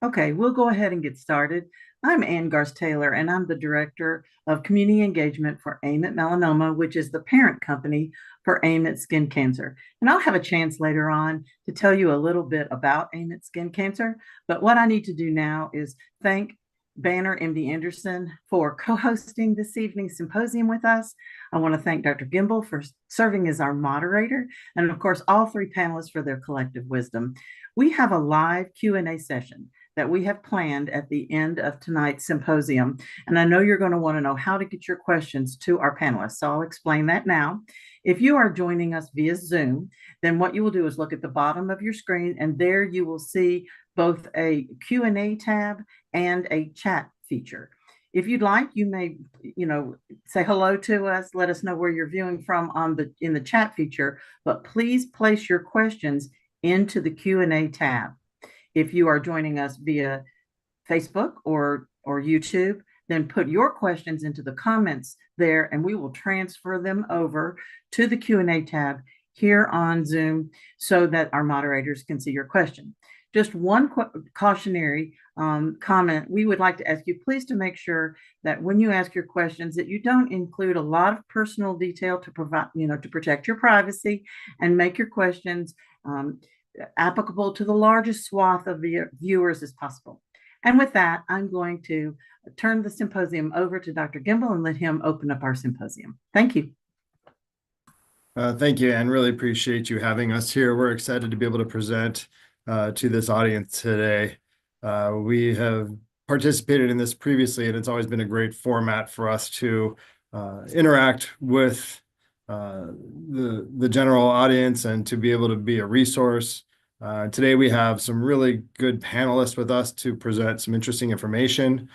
Okay, we'll go ahead and get started. I'm Ann Garst-Taylor, and I'm the Director of Community Engagement for AIM at Melanoma, which is the parent company for AIM at Skin Cancer. And I'll have a chance later on to tell you a little bit about AIM at Skin Cancer. But what I need to do now is thank Banner MD Anderson for co-hosting this evening's symposium with us. I want to thank Dr. Gimbel for serving as our moderator, and of course, all three panelists for their collective wisdom. We have a live Q&A session that we have planned at the end of tonight's symposium. And I know you're going to want to know how to get your questions to our panelists. So I'll explain that now. If you are joining us via Zoom, then what you will do is look at the bottom of your screen, and there you will see both a Q&A tab and a chat feature. If you'd like, you may, say hello to us, let us know where you're viewing from in the chat feature, but please place your questions into the Q&A tab. If you are joining us via Facebook or YouTube, then put your questions into the comments there, and we will transfer them over to the Q&A tab here on Zoom so that our moderators can see your question. Just one cautionary comment. We would like to ask you please to make sure that when you ask your questions that you don't include a lot of personal detail to provide, to protect your privacy, and make your questions applicable to the largest swath of the viewers as possible. And with that, I'm going to turn the symposium over to Dr. Gimbel and let him open up our symposium. Thank you. Thank you, and really appreciate you having us here. We're excited to be able to present to this audience today. We have participated in this previously, and it's always been a great format for us to interact with the general audience and to be able to be a resource. Today we have some really good panelists with us to present some interesting information.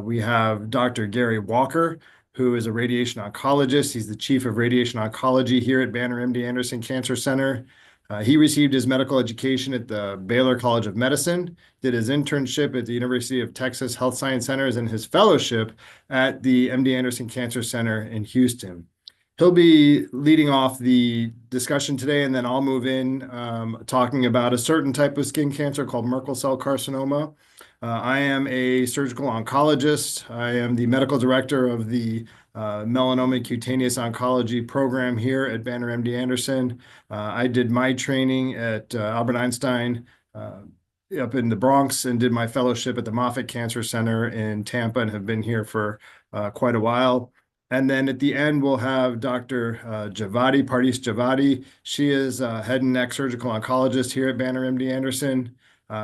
We have Dr. Gary Walker, who is a radiation oncologist. He's the chief of radiation oncology here at Banner MD Anderson Cancer Center. He received his medical education at the Baylor College of Medicine, did his internship at the University of Texas Health Science Centers, and his fellowship at the MD Anderson Cancer Center in Houston. He'll be leading off the discussion today, and then I'll move in talking about a certain type of skin cancer called Merkel cell carcinoma. I am a surgical oncologist. I am the medical director of the melanoma cutaneous oncology program here at Banner MD Anderson. I did my training at Albert Einstein up in the Bronx and did my fellowship at the Moffitt Cancer Center in Tampa and have been here for quite a while. And then at the end, we'll have Dr. Javadi, Pardis Javadi. She is a head and neck surgical oncologist here at Banner MD Anderson.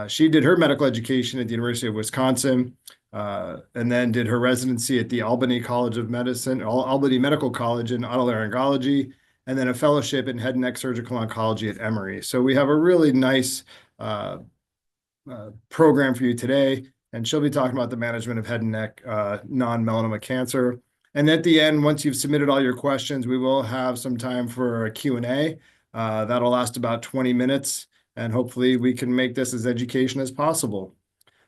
She did her medical education at the University of Wisconsin, and then did her residency at the Albany College of Medicine, Albany Medical College in otolaryngology, and then a fellowship in head and neck surgical oncology at Emory. So we have a really nice program for you today, and she'll be talking about the management of head and neck non-melanoma cancer. And at the end, once you've submitted all your questions, we will have some time for a Q&A. That'll last about 20 minutes, and hopefully we can make this as educational as possible.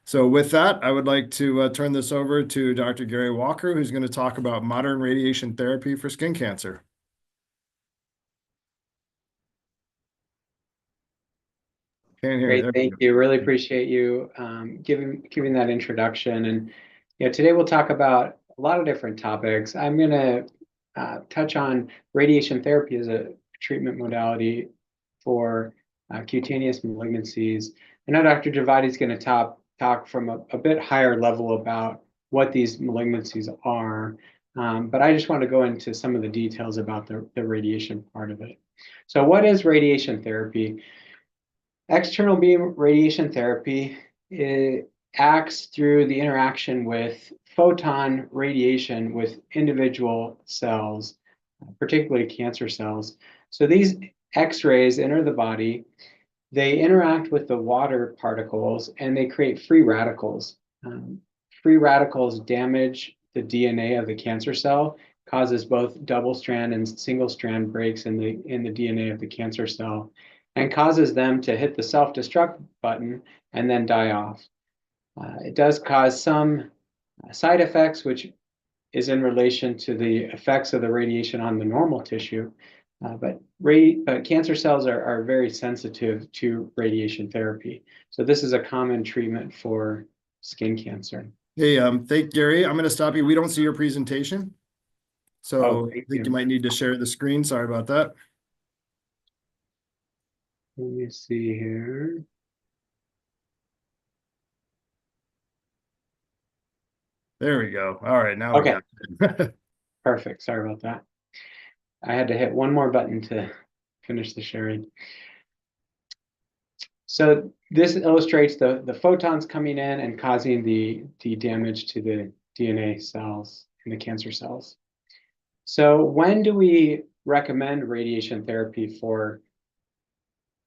So with that, I would like to turn this over to Dr. Gary Walker, who's going to talk about modern radiation therapy for skin cancer. Great, thank you. Really appreciate you giving that introduction. And today we'll talk about a lot of different topics. I'm going to touch on radiation therapy as a treatment modality for cutaneous malignancies. I know Dr. Javadi is going to talk from a bit higher level about what these malignancies are, but I just want to go into some of the details about the radiation part of it. So what is radiation therapy? External beam radiation therapy, it acts through the interaction with photon radiation with individual cells, particularly cancer cells. So these X-rays enter the body, they interact with the water particles, and they create free radicals. Free radicals damage the DNA of the cancer cell, causes both double-strand and single-strand breaks in the DNA of the cancer cell, and causes them to hit the self-destruct button and then die off. It does cause some side effects, which is in relation to the effects of the radiation on the normal tissue. But cancer cells are very sensitive to radiation therapy. So this is a common treatment for skin cancer. Hey, thank Gary. I'm going to stop you. We don't see your presentation. So I think you might need to share the screen. Sorry about that. Let me see here. There we go. All right, now we got it. Perfect. Sorry about that. I had to hit one more button to finish the sharing. So this illustrates the photons coming in and causing the damage to the DNA cells in the cancer cells. So when do we recommend radiation therapy for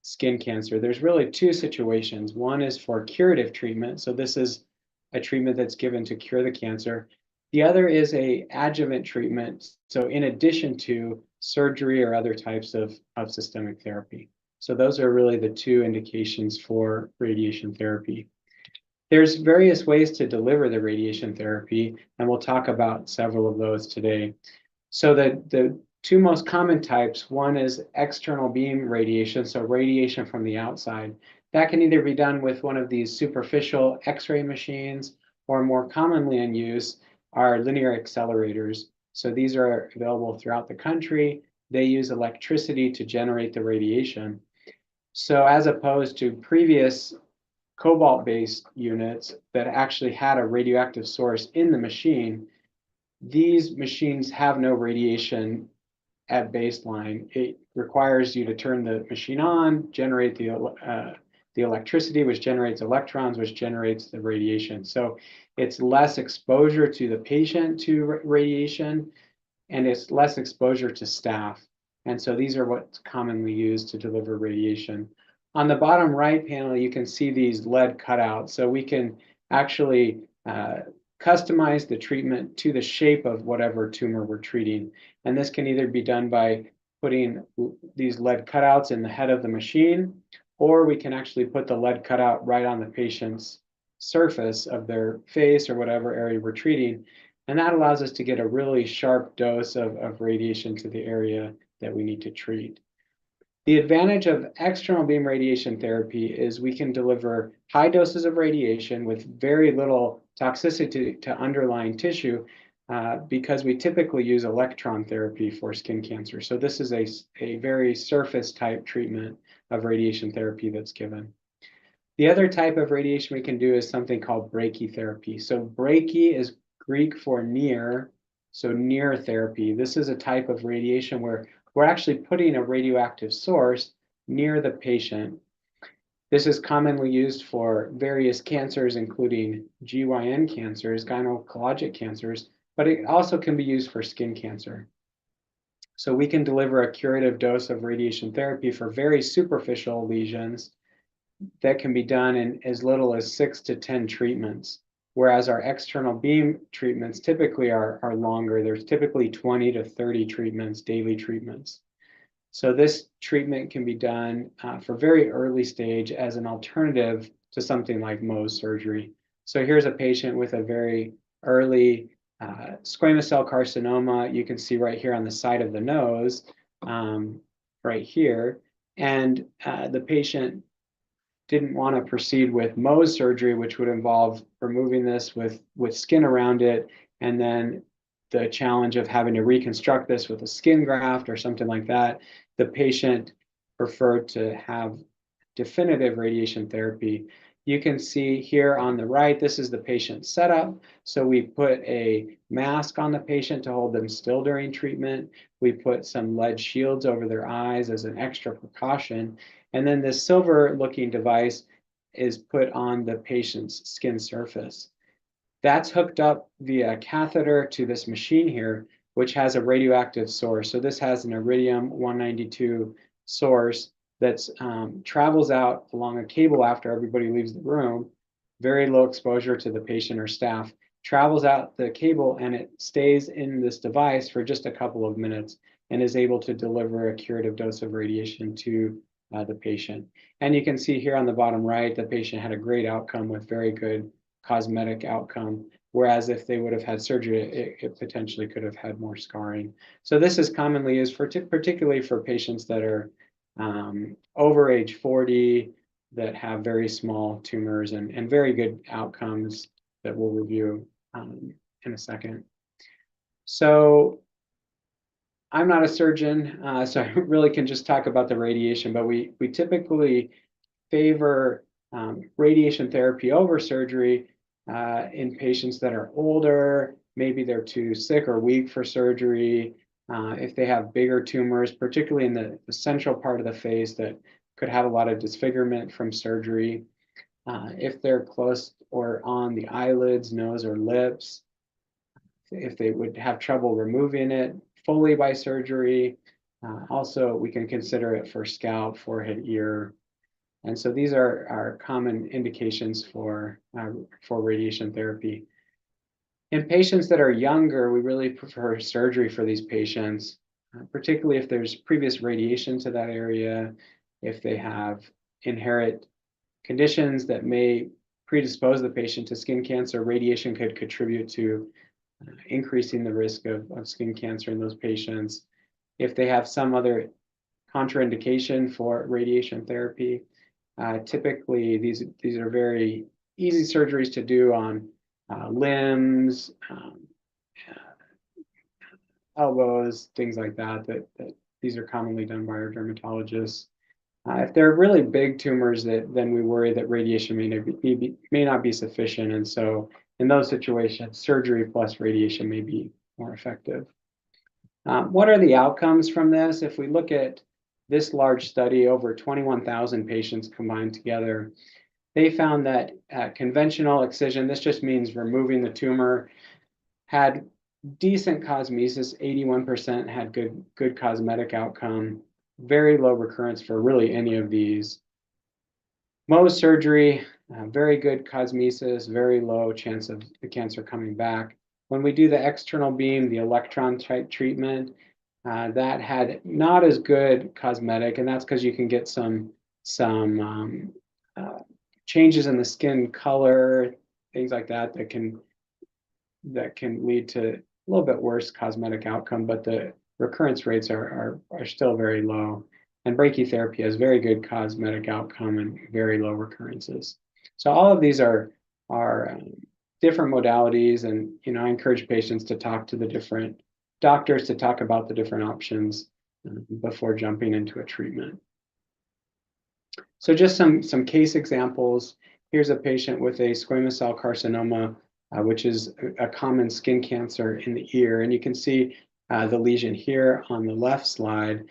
skin cancer? There's really two situations. One is for curative treatment. So this is a treatment that's given to cure the cancer. The other is a adjuvant treatment. So in addition to surgery or other types of systemic therapy. So those are really the two indications for radiation therapy. There's various ways to deliver the radiation therapy, and we'll talk about several of those today. So the two most common types, one is external beam radiation, so radiation from the outside. That can either be done with one of these superficial X-ray machines, or more commonly in use are linear accelerators. So these are available throughout the country. They use electricity to generate the radiation. So as opposed to previous cobalt-based units that actually had a radioactive source in the machine, these machines have no radiation at baseline. It requires you to turn the machine on, generate the electricity, which generates electrons, which generates the radiation. So it's less exposure to the patient to radiation, and it's less exposure to staff. And so these are what's commonly used to deliver radiation. On the bottom right panel, you can see these lead cutouts. So we can actually customize the treatment to the shape of whatever tumor we're treating. And this can either be done by putting these lead cutouts in the head of the machine, or we can actually put the lead cutout right on the patient's surface of their face or whatever area we're treating. And that allows us to get a really sharp dose of radiation to the area that we need to treat. The advantage of external beam radiation therapy is we can deliver high doses of radiation with very little toxicity to underlying tissue because we typically use electron therapy for skin cancer. So this is a very surface type treatment of radiation therapy that's given. The other type of radiation we can do is something called brachytherapy. So brachy is Greek for near, so near therapy. This is a type of radiation where we're actually putting a radioactive source near the patient. This is commonly used for various cancers, including GYN cancers, gynecologic cancers, but it also can be used for skin cancer. So we can deliver a curative dose of radiation therapy for very superficial lesions that can be done in as little as 6 to 10 treatments, whereas our external beam treatments typically are longer. There's typically 20 to 30 treatments, daily treatments. So this treatment can be done for very early stage as an alternative to something like Mohs surgery. So here's a patient with a very early squamous cell carcinoma. You can see right here on the side of the nose, right here. And the patient didn't want to proceed with Mohs surgery, which would involve removing this with skin around it, and then the challenge of having to reconstruct this with a skin graft or something like that. The patient preferred to have definitive radiation therapy. You can see here on the right, this is the patient setup. So we put a mask on the patient to hold them still during treatment. We put some lead shields over their eyes as an extra precaution. And then this silver looking device is put on the patient's skin surface. That's hooked up via catheter to this machine here, which has a radioactive source. So this has an iridium-192 source that travels out along a cable after everybody leaves the room, very low exposure to the patient or staff, travels out the cable, and it stays in this device for just a couple of minutes and is able to deliver a curative dose of radiation to the patient. And you can see here on the bottom right, the patient had a great outcome with very good cosmetic outcome, whereas if they would have had surgery, it potentially could have had more scarring. So this is commonly used particularly for patients that are over age 40, that have very small tumors and very good outcomes that we'll review in a second. So I'm not a surgeon, so I really can just talk about the radiation, but we typically favor radiation therapy over surgery in patients that are older, maybe they're too sick or weak for surgery, if they have bigger tumors, particularly in the central part of the face that could have a lot of disfigurement from surgery, if they're close or on the eyelids, nose, or lips, if they would have trouble removing it fully by surgery. Also, we can consider it for scalp, forehead, ear. And so these are common indications for radiation therapy. In patients that are younger, we really prefer surgery for these patients, particularly if there's previous radiation to that area, if they have inherent conditions that may predispose the patient to skin cancer. Radiation could contribute to increasing the risk of skin cancer in those patients. If they have some other contraindication for radiation therapy, typically these are very easy surgeries to do on limbs, elbows, things like that these are commonly done by our dermatologists. If they're really big tumors, then we worry that radiation may not be sufficient, and so in those situations, surgery plus radiation may be more effective. What are the outcomes from this? If we look at this large study, over 21,000 patients combined together, they found that conventional excision, this just means removing the tumor, had decent cosmesis. 81% had good cosmetic outcome, very low recurrence for really any of these. Mohs surgery, very good cosmesis, very low chance of the cancer coming back. When we do the external beam, the electron type treatment, that had not as good cosmetic, and that's because you can get some changes in the skin color, things like that can lead to a little bit worse cosmetic outcome, but the recurrence rates are still very low. And brachytherapy has very good cosmetic outcome and very low recurrences. So all of these are different modalities, and I encourage patients to talk to the different doctors to talk about the different options before jumping into a treatment. So just some case examples. Here's a patient with a squamous cell carcinoma, which is a common skin cancer in the ear. And you can see the lesion here on the left slide.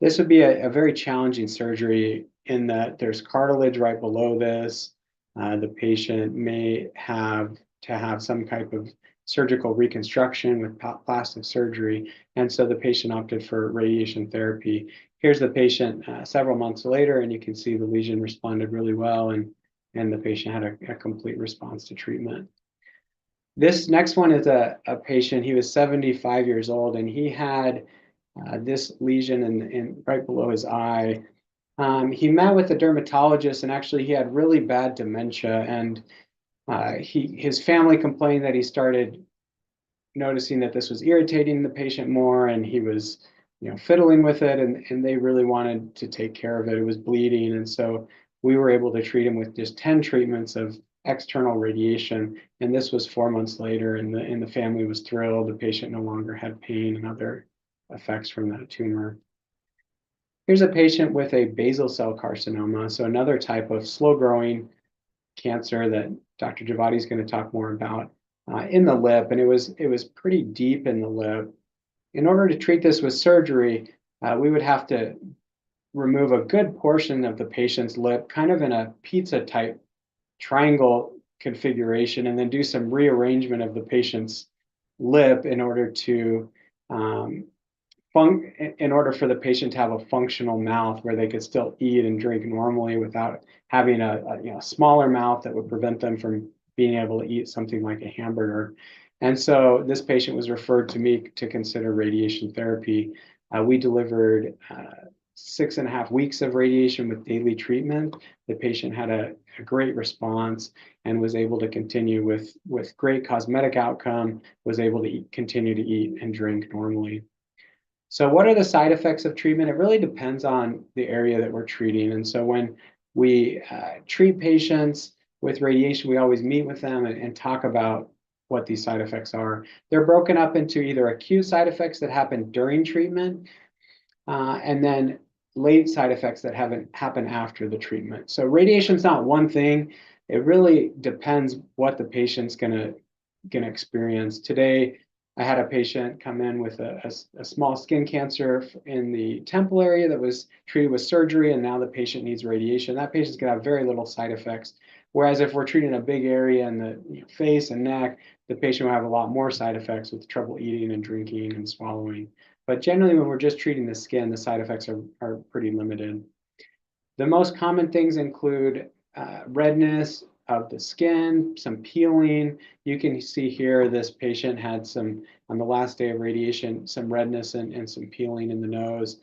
This would be a very challenging surgery in that there's cartilage right below this. The patient may have to have some type of surgical reconstruction with plastic surgery. And so the patient opted for radiation therapy. Here's the patient several months later, and you can see the lesion responded really well, and the patient had a complete response to treatment. This next one is a patient. He was 75 years old, and he had this lesion in right below his eye. He met with a dermatologist, and actually he had really bad dementia, and his family complained that he started noticing that this was irritating the patient more, and he was fiddling with it, and they really wanted to take care of it. It was bleeding, and so we were able to treat him with just 10 treatments of external radiation, and this was 4 months later, and the family was thrilled. The patient no longer had pain and other effects from that tumor. Here's a patient with a basal cell carcinoma, so another type of slow-growing cancer that Dr. Javadi is going to talk more about in the lip, and it was pretty deep in the lip. In order to treat this with surgery, we would have to remove a good portion of the patient's lip, kind of in a pizza-type triangle configuration, and then do some rearrangement of the patient's lip in order to for the patient to have a functional mouth where they could still eat and drink normally without having a smaller mouth that would prevent them from being able to eat something like a hamburger. And so this patient was referred to me to consider radiation therapy. We delivered 6.5 weeks of radiation with daily treatment. The patient had a great response and was able to continue with great cosmetic outcome, was able to continue to eat and drink normally. So what are the side effects of treatment? It really depends on the area that we're treating. And so when we treat patients with radiation, we always meet with them and talk about what these side effects are. They're broken up into either acute side effects that happen during treatment, and then late side effects that happen after the treatment. So radiation is not one thing. It really depends what the patient's gonna experience. Today, I had a patient come in with a small skin cancer in the temple area that was treated with surgery, and now the patient needs radiation. That patient's gonna have very little side effects. Whereas if we're treating a big area in the face and neck, the patient will have a lot more side effects with trouble eating and drinking and swallowing. But generally, when we're just treating the skin, the side effects are pretty limited. The most common things include redness of the skin, some peeling. You can see here this patient had some, on the last day of radiation, some redness and some peeling in the nose.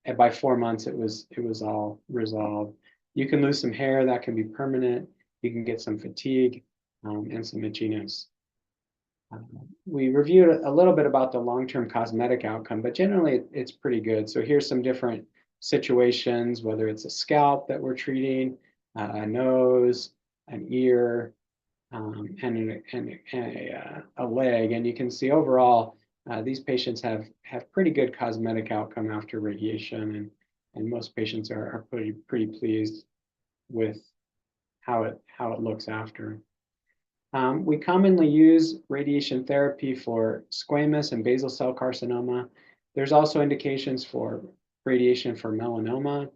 And by 4 months, it was all resolved. You can lose some hair, that can be permanent. You can get some fatigue and some itchiness. We reviewed a little bit about the long-term cosmetic outcome, but generally it's pretty good. So here's some different situations, whether it's a scalp that we're treating, a nose, an ear, and a leg. And you can see overall, these patients have pretty good cosmetic outcome after radiation, and most patients are pretty pleased with how it looks after. We commonly use radiation therapy for squamous and basal cell carcinoma. There's also indications for radiation for melanoma.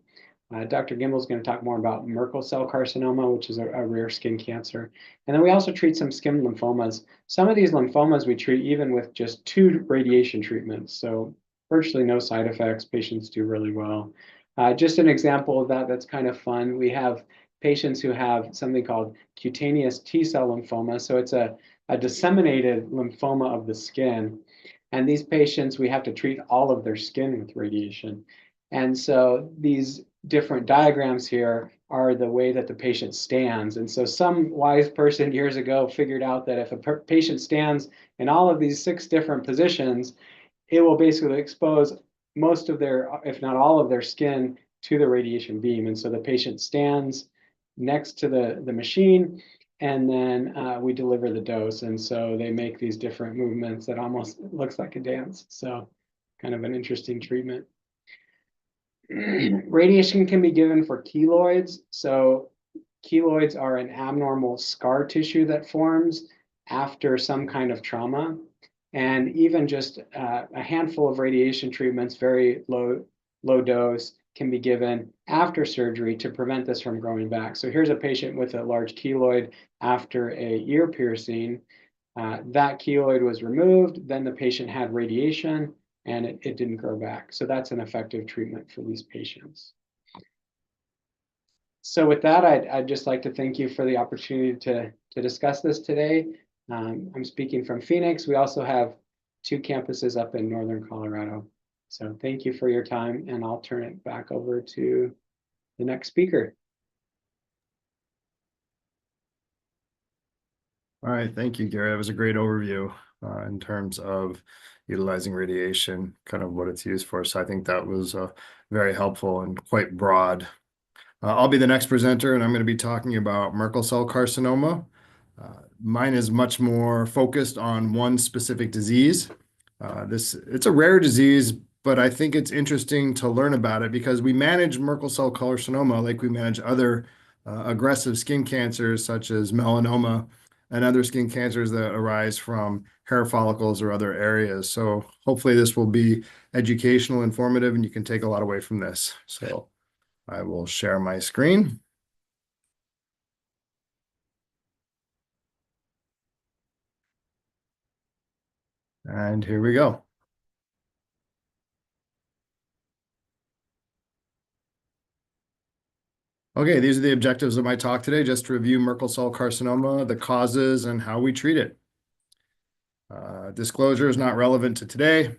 Dr. Gimbel is going to talk more about Merkel cell carcinoma, which is a rare skin cancer. And then we also treat some skin lymphomas. Some of these lymphomas we treat even with just 2 radiation treatments. So virtually no side effects. Patients do really well. Just an example of that that's kind of fun. We have patients who have something called cutaneous T-cell lymphoma. So it's a disseminated lymphoma of the skin. And these patients, we have to treat all of their skin with radiation. And so these different diagrams here are the way that the patient stands. And so some wise person years ago figured out that if a patient stands in all of these 6 different positions, it will basically expose most of their, if not all of their skin to the radiation beam. And so the patient stands next to the machine, and then we deliver the dose. And so they make these different movements that almost looks like a dance. So kind of an interesting treatment. Radiation can be given for keloids. So keloids are an abnormal scar tissue that forms after some kind of trauma. And even just a handful of radiation treatments, very low dose, can be given after surgery to prevent this from growing back. So here's a patient with a large keloid after a ear piercing. That keloid was removed, then the patient had radiation, and it didn't grow back. So that's an effective treatment for these patients. So with that, I'd just like to thank you for the opportunity to discuss this today. I'm speaking from Phoenix. We also have 2 campuses up in Northern Colorado. So thank you for your time, and I'll turn it back over to the next speaker. All right, thank you, Gary. That was a great overview in terms of utilizing radiation, kind of what it's used for. So I think that was very helpful and quite broad. I'll be the next presenter, and I'm going to be talking about Merkel cell carcinoma. Mine is much more focused on one specific disease. It's a rare disease, but I think it's interesting to learn about it because we manage Merkel cell carcinoma like we manage other aggressive skin cancers such as melanoma and other skin cancers that arise from hair follicles or other areas. So hopefully this will be educational, informative, and you can take a lot away from this. So I will share my screen. And here we go. Okay, these are the objectives of my talk today, just to review Merkel cell carcinoma, the causes, and how we treat it. Disclosure is not relevant to today.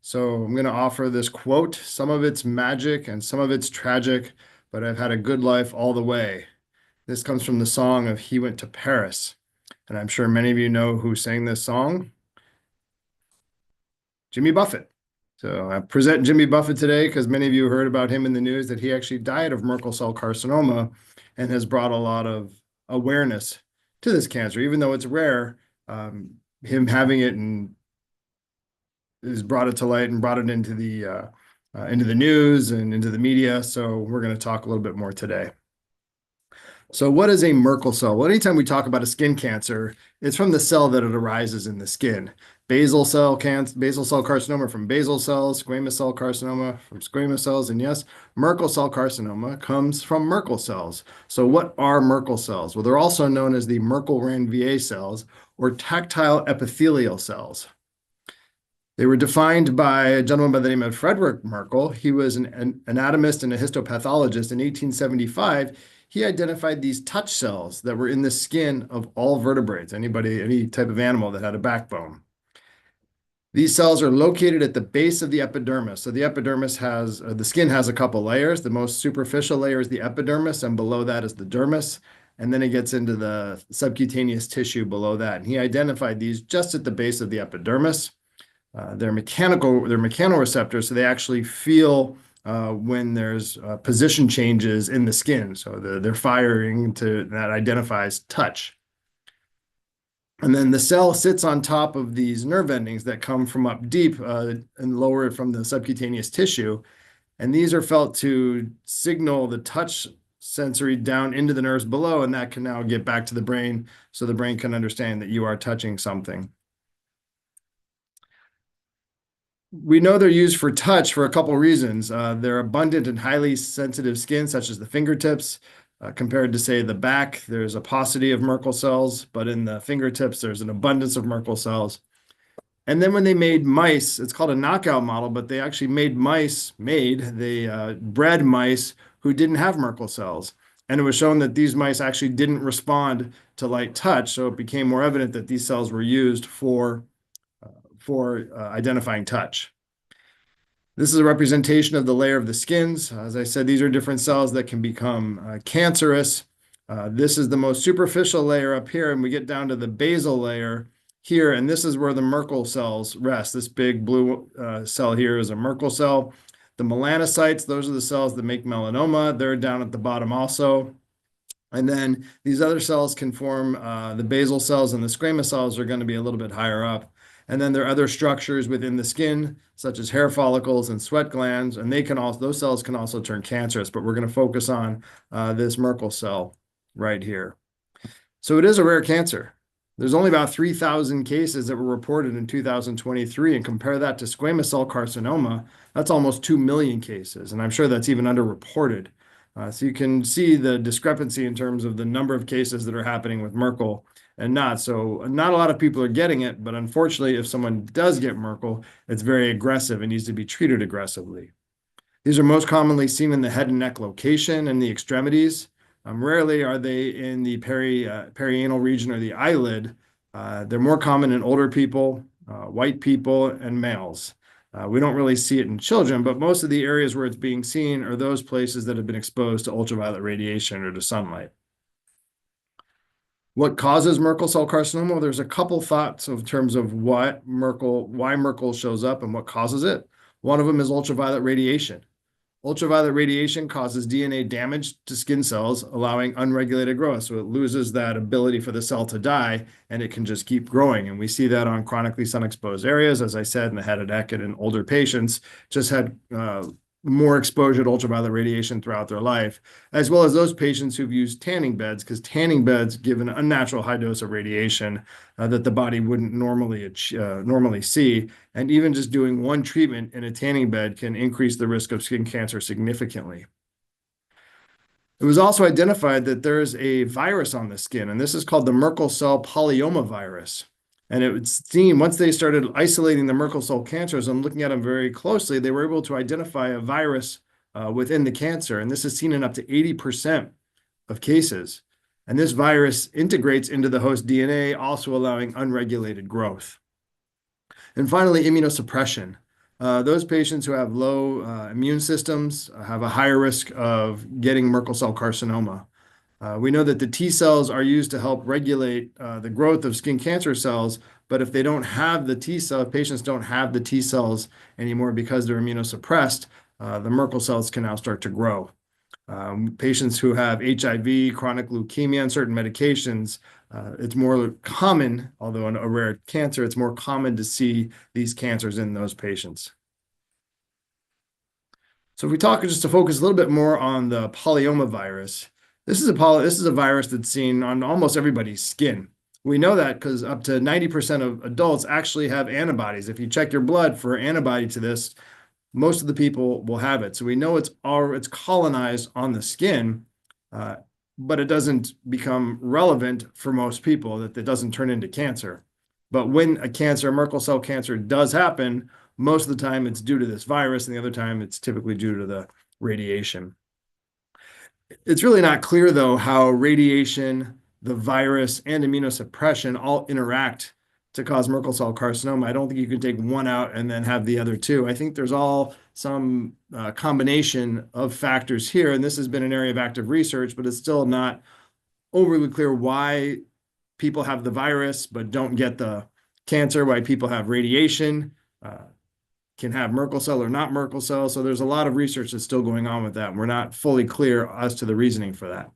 So I'm going to offer this quote. Some of it's magic and some of it's tragic, but I've had a good life all the way. This comes from the song of He Went to Paris. And I'm sure many of you know who sang this song. Jimmy Buffett. So I present Jimmy Buffett today because many of you heard about him in the news that he actually died of Merkel cell carcinoma and has brought a lot of awareness to this cancer. Even though it's rare, him having it and has brought it to light and brought it into the news and into the media. So we're going to talk a little bit more today. So what is a Merkel cell? Well, anytime we talk about a skin cancer, it's from the cell that it arises in the skin. Basal cell carcinoma from basal cells, squamous cell carcinoma from squamous cells, and yes, Merkel cell carcinoma comes from Merkel cells. So what are Merkel cells? Well, they're also known as the Merkel-Ranvier cells or tactile epithelial cells. They were defined by a gentleman by the name of Frederick Merkel. He was an anatomist and a histopathologist. In 1875, he identified these touch cells that were in the skin of all vertebrates, any type of animal that had a backbone. These cells are located at the base of the epidermis. So the epidermis the skin has a couple layers. The most superficial layer is the epidermis, and below that is the dermis. And then it gets into the subcutaneous tissue below that. And he identified these just at the base of the epidermis. They're mechanoreceptors, so they actually feel when there's position changes in the skin. So they're firing that identifies touch. And then the cell sits on top of these nerve endings that come from up deep and lower from the subcutaneous tissue. And these are felt to signal the touch sensory down into the nerves below, and that can now get back to the brain so the brain can understand that you are touching something. We know they're used for touch for a couple reasons. They're abundant in highly sensitive skin, such as the fingertips. Compared to, say, the back, there's a paucity of Merkel cells, but in the fingertips, there's an abundance of Merkel cells. And then when they made mice, it's called a knockout model, but they actually bred mice who didn't have Merkel cells. And it was shown that these mice actually didn't respond to light touch, so it became more evident that these cells were used for identifying touch. This is a representation of the layer of the skins. As I said, these are different cells that can become cancerous. This is the most superficial layer up here, and we get down to the basal layer here, and this is where the Merkel cells rest. This big blue cell here is a Merkel cell. The melanocytes, those are the cells that make melanoma. They're down at the bottom also. And then these other cells can form the basal cells, and the squamous cells are going to be a little bit higher up. And then there are other structures within the skin, such as hair follicles and sweat glands, and those cells can also turn cancerous, but we're going to focus on this Merkel cell right here. So it is a rare cancer. There's only about 3,000 cases that were reported in 2023, and compare that to squamous cell carcinoma, that's almost 2 million cases, and I'm sure that's even underreported. So you can see the discrepancy in terms of the number of cases that are happening with Merkel and not. So not a lot of people are getting it, but unfortunately, if someone does get Merkel, it's very aggressive and needs to be treated aggressively. These are most commonly seen in the head and neck location and the extremities. Rarely are they in the perianal region or the eyelid. They're more common in older people, white people, and males. We don't really see it in children, but most of the areas where it's being seen are those places that have been exposed to ultraviolet radiation or to sunlight. What causes Merkel cell carcinoma? Well, there's a couple thoughts in terms of why Merkel shows up and what causes it. One of them is ultraviolet radiation. Ultraviolet radiation causes DNA damage to skin cells, allowing unregulated growth. So it loses that ability for the cell to die, and it can just keep growing. And we see that on chronically sun-exposed areas, as I said, in the head and neck and in older patients, just had more exposure to ultraviolet radiation throughout their life, as well as those patients who've used tanning beds, because tanning beds give an unnatural high dose of radiation that the body wouldn't normally see. And even just doing one treatment in a tanning bed can increase the risk of skin cancer significantly. It was also identified that there's a virus on the skin, and this is called the Merkel cell polyoma virus. And it was seen once they started isolating the Merkel cell cancers and looking at them very closely, they were able to identify a virus within the cancer. And this is seen in up to 80% of cases. And this virus integrates into the host DNA, also allowing unregulated growth. And finally, immunosuppression. Those patients who have low immune systems have a higher risk of getting Merkel cell carcinoma. We know that the T cells are used to help regulate the growth of skin cancer cells, but if they don't have the T cell, if patients don't have the T cells anymore because they're immunosuppressed, the Merkel cells can now start to grow. Patients who have HIV, chronic leukemia, and certain medications, it's more common, although in a rare cancer, it's more common to see these cancers in those patients. So if we talk just to focus a little bit more on the polyoma virus, this is a virus that's seen on almost everybody's skin. We know that because up to 90% of adults actually have antibodies. If you check your blood for antibody to this, most of the people will have it. So we know it's colonized on the skin, but it doesn't become relevant for most people, that it doesn't turn into cancer. But when a Merkel cell cancer does happen, most of the time it's due to this virus, and the other time it's typically due to the radiation. It's really not clear, though, how radiation, the virus, and immunosuppression all interact to cause Merkel cell carcinoma. I don't think you can take one out and then have the other two. I think there's all some combination of factors here, and this has been an area of active research, but it's still not overly clear why people have the virus but don't get the cancer, why people have radiation, can have Merkel cell or not Merkel cell. So there's a lot of research that's still going on with that. And we're not fully clear as to the reasoning for that.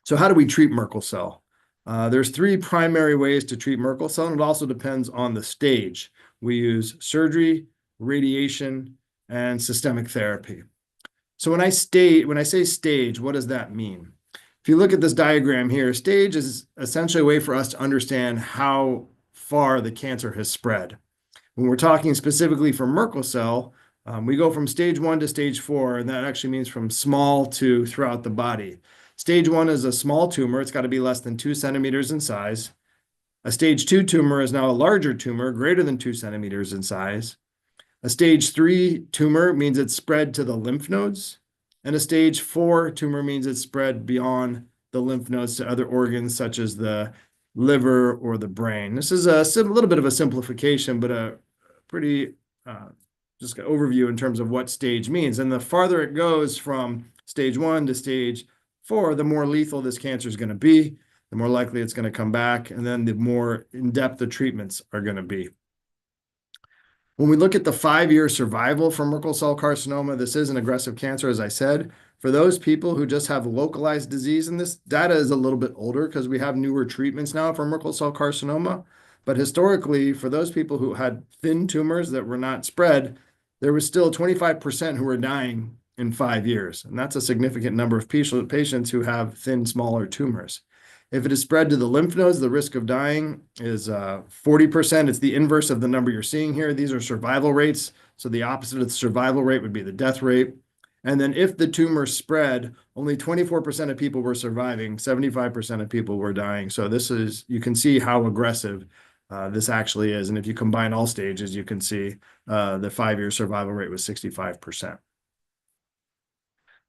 So how do we treat Merkel cell? There's three primary ways to treat Merkel cell, and it also depends on the stage. We use surgery, radiation, and systemic therapy. So when I say stage, what does that mean? If you look at this diagram here, stage is essentially a way for us to understand how far the cancer has spread. When we're talking specifically for Merkel cell, we go from stage 1 to stage 4, and that actually means from small to throughout the body. Stage 1 is a small tumor. It's got to be less than 2 centimeters in size. A stage 2 tumor is now a larger tumor, greater than 2 centimeters in size. A stage 3 tumor means it's spread to the lymph nodes. And a stage 4 tumor means it's spread beyond the lymph nodes to other organs such as the liver or the brain. This is a little bit of a simplification, but a pretty just an overview in terms of what stage means. And the farther it goes from stage 1 to stage 4, the more lethal this cancer is going to be, the more likely it's going to come back, and then the more in-depth the treatments are going to be. When we look at the 5-year survival for Merkel cell carcinoma, this is an aggressive cancer, as I said. For those people who just have localized disease, and this data is a little bit older because we have newer treatments now for Merkel cell carcinoma, but historically, for those people who had thin tumors that were not spread, there was still 25% who were dying in 5 years. And that's a significant number of patients who have thin, smaller tumors. If it is spread to the lymph nodes, the risk of dying is 40%. It's the inverse of the number you're seeing here. These are survival rates. So the opposite of the survival rate would be the death rate. And then if the tumor spread, only 24% of people were surviving, 75% of people were dying. So you can see how aggressive this actually is. And if you combine all stages, you can see the 5-year survival rate was 65%.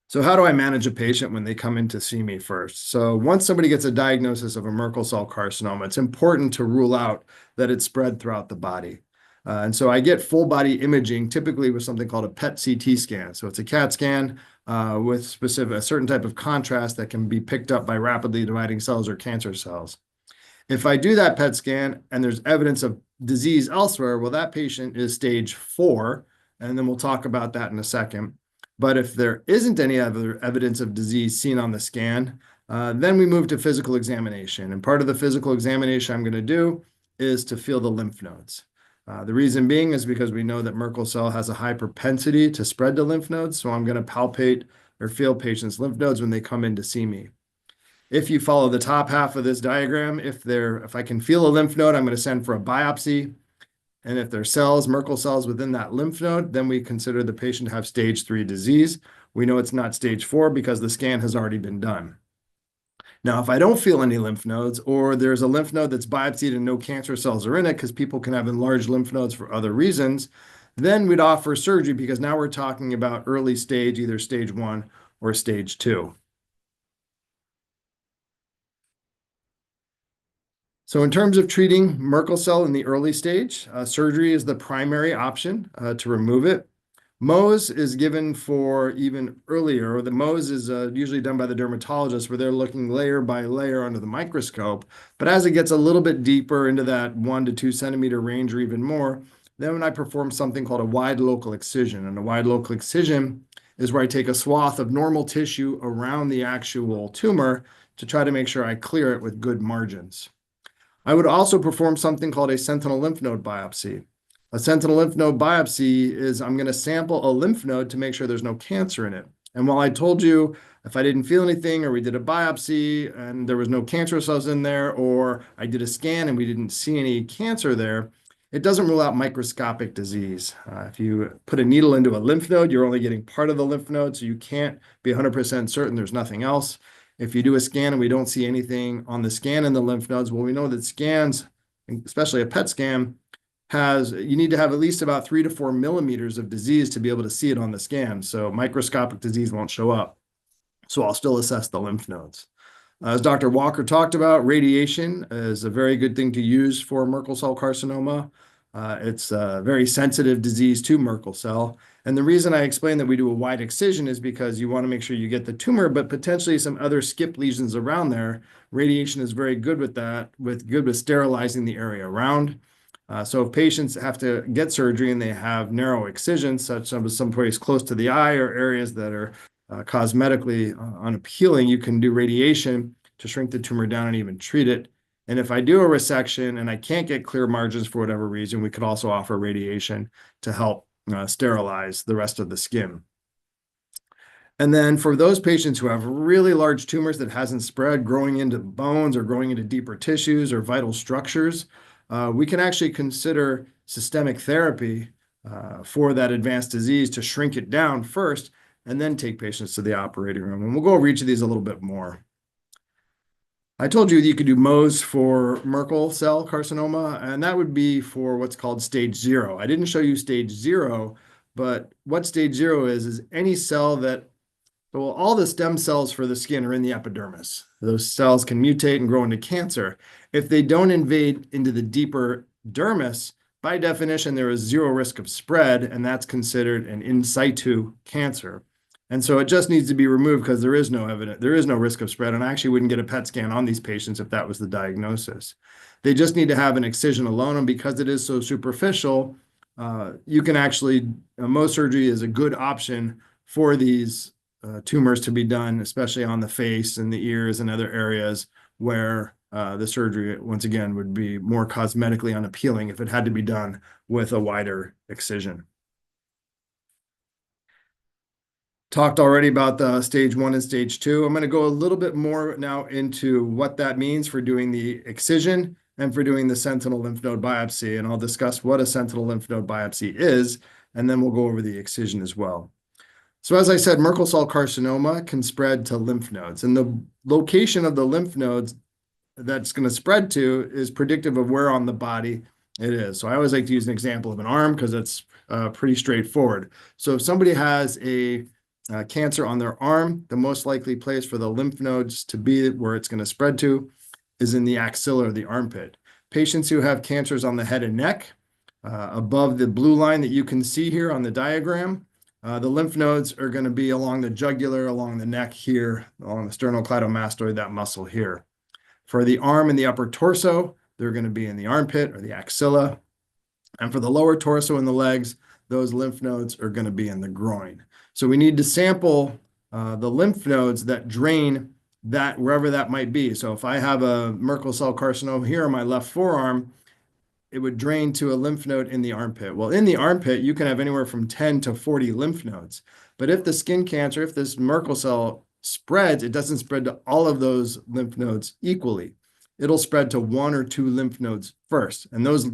So how do I manage a patient when they come in to see me first? So once somebody gets a diagnosis of a Merkel cell carcinoma, it's important to rule out that it's spread throughout the body. And so I get full body imaging, typically with something called a PET CT scan. So it's a CAT scan with a certain type of contrast that can be picked up by rapidly dividing cells or cancer cells. If I do that PET scan and there's evidence of disease elsewhere, well, that patient is stage 4, and then we'll talk about that in a second. But if there isn't any other evidence of disease seen on the scan, then we move to physical examination. And part of the physical examination I'm going to do is to feel the lymph nodes. The reason being is because we know that Merkel cell has a high propensity to spread to lymph nodes. So I'm going to palpate or feel patients' lymph nodes when they come in to see me. If you follow the top half of this diagram, if I can feel a lymph node, I'm going to send for a biopsy. And if there's Merkel cells within that lymph node, then we consider the patient to have stage 3 disease. We know it's not stage 4 because the scan has already been done. Now, if I don't feel any lymph nodes, or there's a lymph node that's biopsied and no cancer cells are in it, because people can have enlarged lymph nodes for other reasons, then we'd offer surgery because now we're talking about early stage, either stage 1 or stage 2. So in terms of treating Merkel cell in the early stage, surgery is the primary option to remove it. Mohs is given for even earlier. The Mohs is usually done by the dermatologist, where they're looking layer by layer under the microscope. But as it gets a little bit deeper into that 1 to 2 centimeter range or even more, then I perform something called a wide local excision. And a wide local excision is where I take a swath of normal tissue around the actual tumor to try to make sure I clear it with good margins. I would also perform something called a sentinel lymph node biopsy. A sentinel lymph node biopsy is I'm going to sample a lymph node to make sure there's no cancer in it. And while I told you if I didn't feel anything, or we did a biopsy and there was no cancer cells in there, or I did a scan and we didn't see any cancer there, it doesn't rule out microscopic disease. If you put a needle into a lymph node, you're only getting part of the lymph node, so you can't be 100% certain there's nothing else. If you do a scan and we don't see anything on the scan in the lymph nodes, well, we know that scans, especially a PET scan, you need to have at least about 3 to 4 millimeters of disease to be able to see it on the scan. So microscopic disease won't show up. So I'll still assess the lymph nodes. As Dr. Walker talked about, radiation is a very good thing to use for Merkel cell carcinoma. It's a very sensitive disease to Merkel cell. And the reason I explain that we do a wide excision is because you want to make sure you get the tumor, but potentially some other skip lesions around there. Radiation is very good with that, good with sterilizing the area around. So if patients have to get surgery and they have narrow excisions, such as some place close to the eye or areas that are cosmetically unappealing, you can do radiation to shrink the tumor down and even treat it. And if I do a resection and I can't get clear margins for whatever reason, we could also offer radiation to help sterilize the rest of the skin. And then for those patients who have really large tumors that hasn't spread, growing into bones or growing into deeper tissues or vital structures, we can actually consider systemic therapy for that advanced disease to shrink it down first, and then take patients to the operating room. And we'll go over each of these a little bit more. I told you that you could do Mohs for Merkel cell carcinoma, and that would be for what's called stage 0. I didn't show you stage 0, but what stage 0 is any cell that, well, all the stem cells for the skin are in the epidermis. Those cells can mutate and grow into cancer. If they don't invade into the deeper dermis, by definition, there is 0 risk of spread, and that's considered an in situ cancer. And so it just needs to be removed because there is no evidence, there is no risk of spread. And I actually wouldn't get a PET scan on these patients if that was the diagnosis. They just need to have an excision alone. And because it is so superficial, you can actually, Mohs surgery is a good option for these tumors to be done, especially on the face and the ears and other areas where the surgery, once again, would be more cosmetically unappealing if it had to be done with a wider excision. Talked already about the stage 1 and stage 2. I'm going to go a little bit more now into what that means for doing the excision and for doing the sentinel lymph node biopsy. And I'll discuss what a sentinel lymph node biopsy is, and then we'll go over the excision as well. So as I said, Merkel cell carcinoma can spread to lymph nodes, and the location of the lymph nodes that's going to spread to is predictive of where on the body it is. So I always like to use an example of an arm because it's pretty straightforward. So if somebody has a cancer on their arm, the most likely place for the lymph nodes to be where it's going to spread to is in the axilla or the armpit. Patients who have cancers on the head and neck, above the blue line that you can see here on the diagram, the lymph nodes are going to be along the jugular, along the neck here, along the sternocleidomastoid, that muscle here. For the arm and the upper torso, they're going to be in the armpit or the axilla. And for the lower torso and the legs, those lymph nodes are going to be in the groin. So we need to sample the lymph nodes that drain that wherever that might be. So if I have a Merkel cell carcinoma here on my left forearm, it would drain to a lymph node in the armpit. Well, in the armpit, you can have anywhere from 10 to 40 lymph nodes. But if the skin cancer, if this Merkel cell spreads, it doesn't spread to all of those lymph nodes equally. It'll spread to 1 or 2 lymph nodes first. And those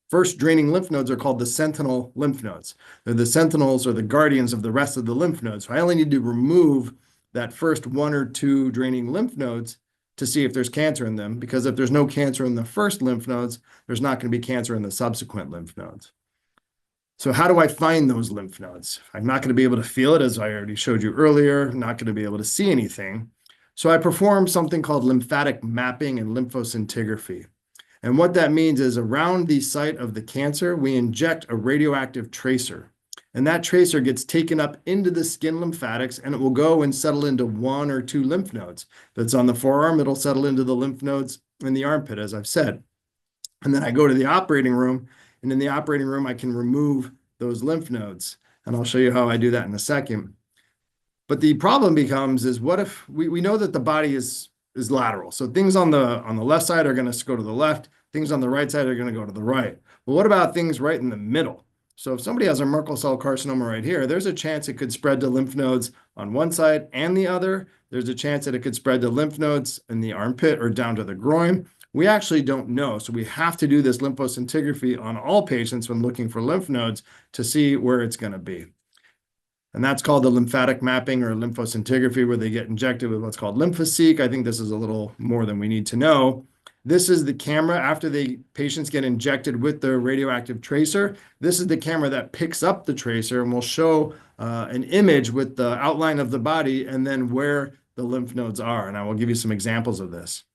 first draining lymph nodes are called the sentinel lymph nodes. They're the sentinels or the guardians of the rest of the lymph nodes. So I only need to remove that first 1 or 2 draining lymph nodes to see if there's cancer in them, because if there's no cancer in the first lymph nodes, there's not going to be cancer in the subsequent lymph nodes. So how do I find those lymph nodes? I'm not going to be able to feel it, as I already showed you earlier. I'm not going to be able to see anything. So I perform something called lymphatic mapping and lymphoscintigraphy. And what that means is around the site of the cancer, we inject a radioactive tracer. And that tracer gets taken up into the skin lymphatics, and it will go and settle into 1 or 2 lymph nodes. If it's on the forearm, it'll settle into the lymph nodes in the armpit, as I've said. And then I go to the operating room, and in the operating room, I can remove those lymph nodes. And I'll show you how I do that in a second. But the problem becomes is what if we know that the body is lateral. So things on the left side are going to go to the left. Things on the right side are going to go to the right. Well, what about things right in the middle? So if somebody has a Merkel cell carcinoma right here, there's a chance it could spread to lymph nodes on one side and the other. There's a chance that it could spread to lymph nodes in the armpit or down to the groin. We actually don't know. So we have to do this lymphoscintigraphy on all patients when looking for lymph nodes to see where it's going to be. And that's called the lymphatic mapping or lymphoscintigraphy, where they get injected with what's called lymphoseek. I think this is a little more than we need to know. This is the camera after the patients get injected with the radioactive tracer. This is the camera that picks up the tracer and will show an image with the outline of the body and then where the lymph nodes are. And I will give you some examples of this.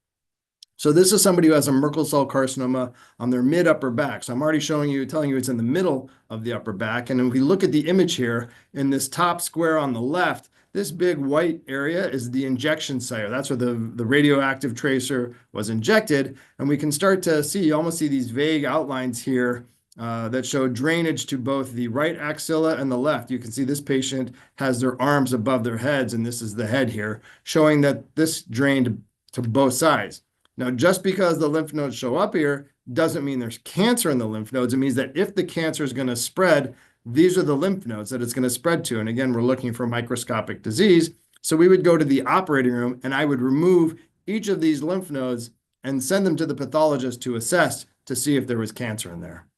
So this is somebody who has a Merkel cell carcinoma on their mid-upper back. So I'm already telling you it's in the middle of the upper back. And if we look at the image here, in this top square on the left, this big white area is the injection site. That's where the radioactive tracer was injected. And we can start to see, you almost see these vague outlines here that show drainage to both the right axilla and the left. You can see this patient has their arms above their heads, and this is the head here, showing that this drained to both sides. Now, just because the lymph nodes show up here doesn't mean there's cancer in the lymph nodes. It means that if the cancer is going to spread, these are the lymph nodes that it's going to spread to. And again, we're looking for microscopic disease. So we would go to the operating room and I would remove each of these lymph nodes and send them to the pathologist to assess to see if there was cancer in there.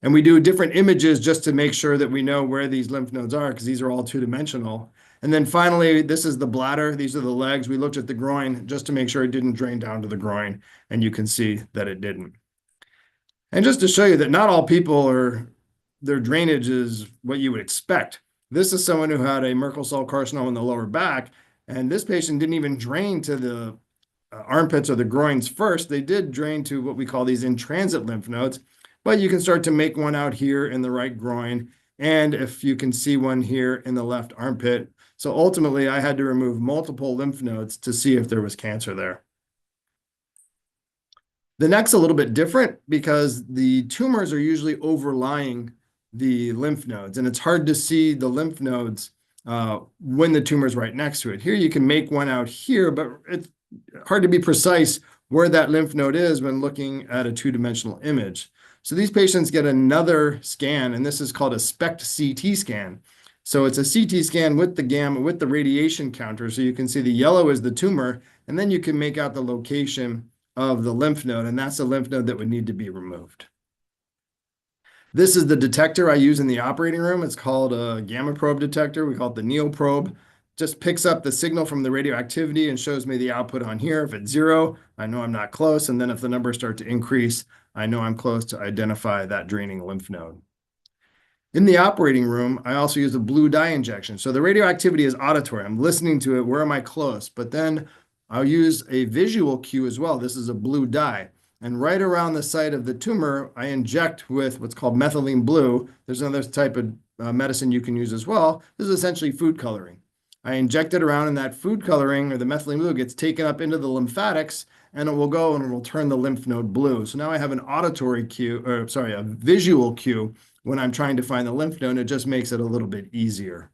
And we do different images just to make sure that we know where these lymph nodes are, because these are all two-dimensional. And then finally, this is the bladder. These are the legs. We looked at the groin just to make sure it didn't drain down to the groin. And you can see that it didn't. And just to show you that not all people their drainage is what you would expect. This is someone who had a Merkel cell carcinoma in the lower back. And this patient didn't even drain to the armpits or the groins first. They did drain to what we call these in-transit lymph nodes. But you can start to make one out here in the right groin. And if you can see one here in the left armpit. So ultimately, I had to remove multiple lymph nodes to see if there was cancer there. The neck's a little bit different because the tumors are usually overlying the lymph nodes, and it's hard to see the lymph nodes when the tumor's right next to it. Here you can make one out here, but it's hard to be precise where that lymph node is when looking at a two-dimensional image. So these patients get another scan, and this is called a SPECT CT scan. So it's a CT scan with the gamma, with the radiation counter. So you can see the yellow is the tumor, and then you can make out the location of the lymph node, and that's the lymph node that would need to be removed. This is the detector I use in the operating room. It's called a gamma probe detector. We call it the neoprobe. Just picks up the signal from the radioactivity and shows me the output on here. If it's 0, I know I'm not close. And then if the numbers start to increase, I know I'm close to identify that draining lymph node. In the operating room, I also use a blue dye injection. So the radioactivity is auditory. I'm listening to it. Where am I close? But then I'll use a visual cue as well. This is a blue dye. And right around the site of the tumor, I inject with what's called methylene blue. There's another type of medicine you can use as well. This is essentially food coloring. I inject it around, and that food coloring or the methylene blue gets taken up into the lymphatics, and it will go and it will turn the lymph node blue. So now I have an auditory cue, or sorry, a visual cue when I'm trying to find the lymph node. It just makes it a little bit easier.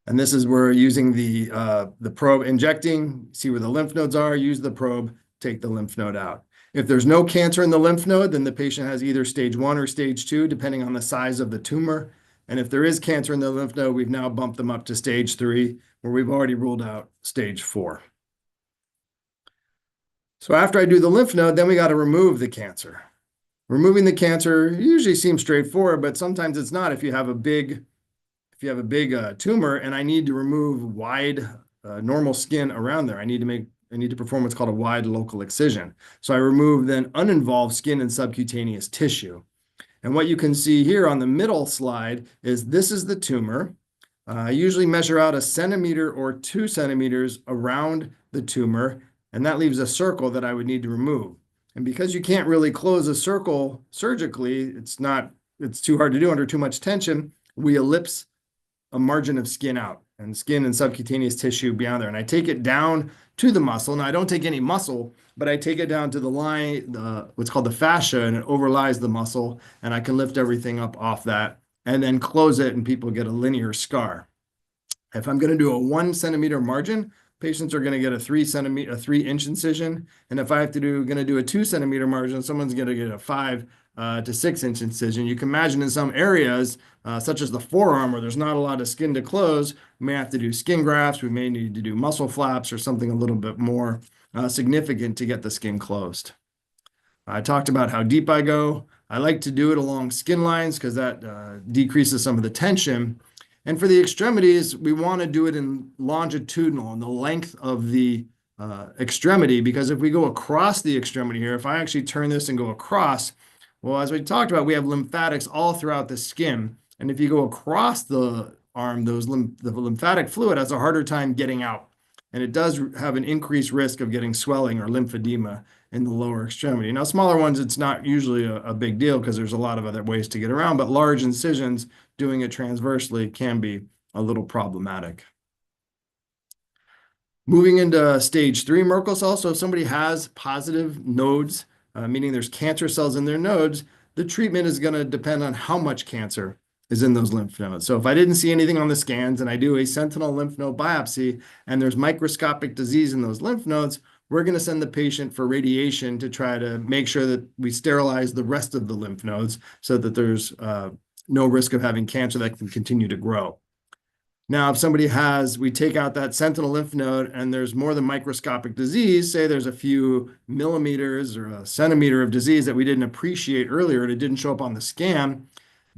And this is where using the probe, injecting, see where the lymph nodes are, use the probe, take the lymph node out. If there's no cancer in the lymph node, then the patient has either stage 1 or stage 2, depending on the size of the tumor. And if there is cancer in the lymph node, we've now bumped them up to stage 3, where we've already ruled out stage 4. So after I do the lymph node, then we got to remove the cancer. Removing the cancer usually seems straightforward, but sometimes it's not. If you have a big tumor and I need to remove wide normal skin around there, I need to perform what's called a wide local excision. So I remove then uninvolved skin and subcutaneous tissue. And what you can see here on the middle slide is this is the tumor. I usually measure out 1 centimeter or 2 centimeters around the tumor. and that leaves a circle that I would need to remove. And because you can't really close a circle surgically, it's too hard to do under too much tension, we ellipse a margin of skin out and skin and subcutaneous tissue beyond there. And I take it down to the muscle. Now I don't take any muscle, but I take it down to the line, what's called the fascia, and it overlies the muscle, and I can lift everything up off that and then close it, and people get a linear scar. If I'm going to do a 1 centimeter margin, patients are going to get a 3-inch incision. And if going to do a 2 centimeter margin, someone's going to get a 5 to 6-inch incision. You can imagine in some areas, such as the forearm, where there's not a lot of skin to close, we may have to do skin grafts. We may need to do muscle flaps or something a little bit more significant to get the skin closed. I talked about how deep I go. I like to do it along skin lines because that decreases some of the tension. And for the extremities, we want to do it in longitudinal, in the length of the extremity, because if we go across the extremity here, if I actually turn this and go across, well, as we talked about, we have lymphatics all throughout the skin. And if you go across the arm, the lymphatic fluid has a harder time getting out. And it does have an increased risk of getting swelling or lymphedema in the lower extremity. Now, smaller ones, it's not usually a big deal because there's a lot of other ways to get around, but large incisions, doing it transversely can be a little problematic. Moving into stage 3 Merkel cells. So if somebody has positive nodes, meaning there's cancer cells in their nodes, the treatment is going to depend on how much cancer is in those lymph nodes. So if I didn't see anything on the scans and I do a sentinel lymph node biopsy and there's microscopic disease in those lymph nodes, we're going to send the patient for radiation to try to make sure that we sterilize the rest of the lymph nodes so that there's no risk of having cancer that can continue to grow. Now, if we take out that sentinel lymph node and there's more than microscopic disease, say there's a few millimeters or a centimeter of disease that we didn't appreciate earlier and it didn't show up on the scan,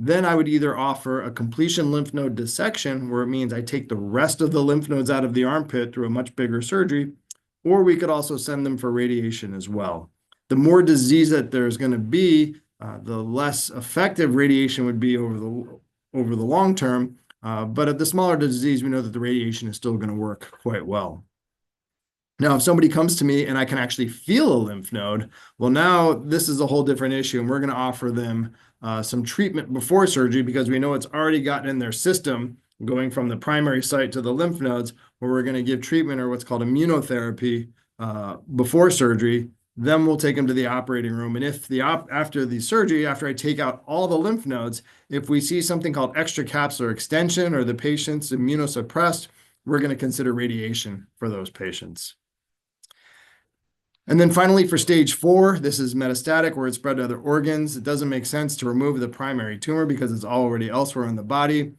then I would either offer a completion lymph node dissection, where it means I take the rest of the lymph nodes out of the armpit through a much bigger surgery, or we could also send them for radiation as well. The more disease that there's going to be, the less effective radiation would be over the long term. But at the smaller disease, we know that the radiation is still going to work quite well. Now, if somebody comes to me and I can actually feel a lymph node, well, now this is a whole different issue, and we're going to offer them some treatment before surgery because we know it's already gotten in their system, going from the primary site to the lymph nodes, where we're going to give treatment or what's called immunotherapy before surgery. Then we'll take them to the operating room. And if after the surgery, after I take out all the lymph nodes, if we see something called extracapsular extension or the patient's immunosuppressed, we're going to consider radiation for those patients. And then finally, for stage 4, this is metastatic, where it's spread to other organs. It doesn't make sense to remove the primary tumor because it's already elsewhere in the body.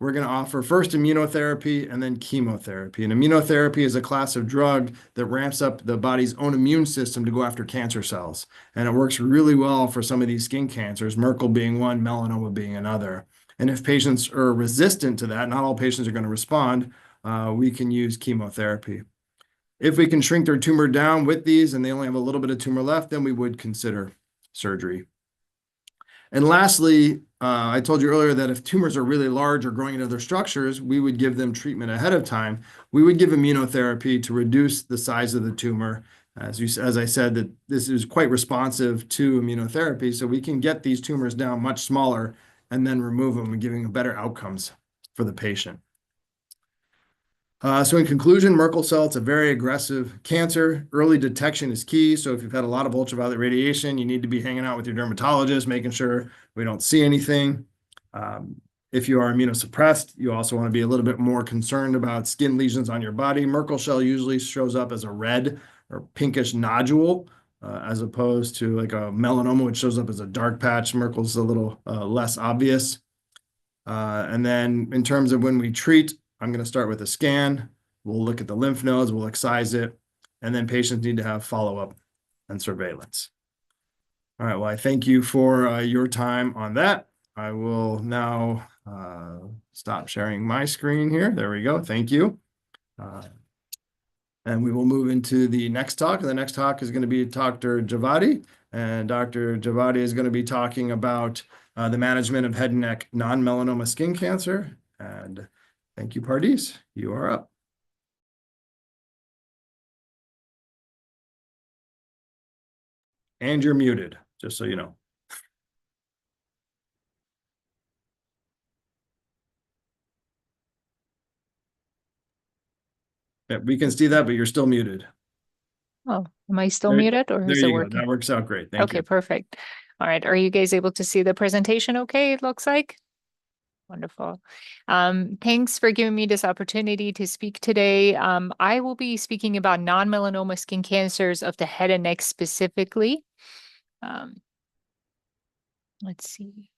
We're going to offer first immunotherapy and then chemotherapy. And immunotherapy is a class of drug that ramps up the body's own immune system to go after cancer cells. And it works really well for some of these skin cancers, Merkel being one, melanoma being another. And if patients are resistant to that, not all patients are going to respond, we can use chemotherapy. If we can shrink their tumor down with these and they only have a little bit of tumor left, then we would consider surgery. And lastly, I told you earlier that if tumors are really large or growing into other structures, we would give them treatment ahead of time. We would give immunotherapy to reduce the size of the tumor. As I said, that this is quite responsive to immunotherapy, so we can get these tumors down much smaller and then remove them and giving better outcomes for the patient. So in conclusion, Merkel cell, it's a very aggressive cancer. Early detection is key. So if you've had a lot of ultraviolet radiation, you need to be hanging out with your dermatologist, making sure we don't see anything. If you are immunosuppressed, you also want to be a little bit more concerned about skin lesions on your body. Merkel cell usually shows up as a red or pinkish nodule, as opposed to like a melanoma, which shows up as a dark patch. Merkel's a little less obvious. And then in terms of when we treat, I'm going to start with a scan. We'll look at the lymph nodes, we'll excise it, and then patients need to have follow-up and surveillance. All right, well, I thank you for your time on that. I will now stop sharing my screen here. There we go, thank you. And we will move into the next talk. The next talk is going to be Dr. Javadi, and Dr. Javadi is going to be talking about the management of head and neck non-melanoma skin cancer. And thank you, Pardis. You are up. And you're muted, just so you know. Yeah, we can see that, but you're still muted. Oh, am I still muted or is it working? That works out great. Thank you. Okay, perfect. All right. Are you guys able to see the presentation okay, it looks like? Wonderful. Thanks for giving me this opportunity to speak today. I will be speaking about non-melanoma skin cancers of the head and neck specifically. Let's see.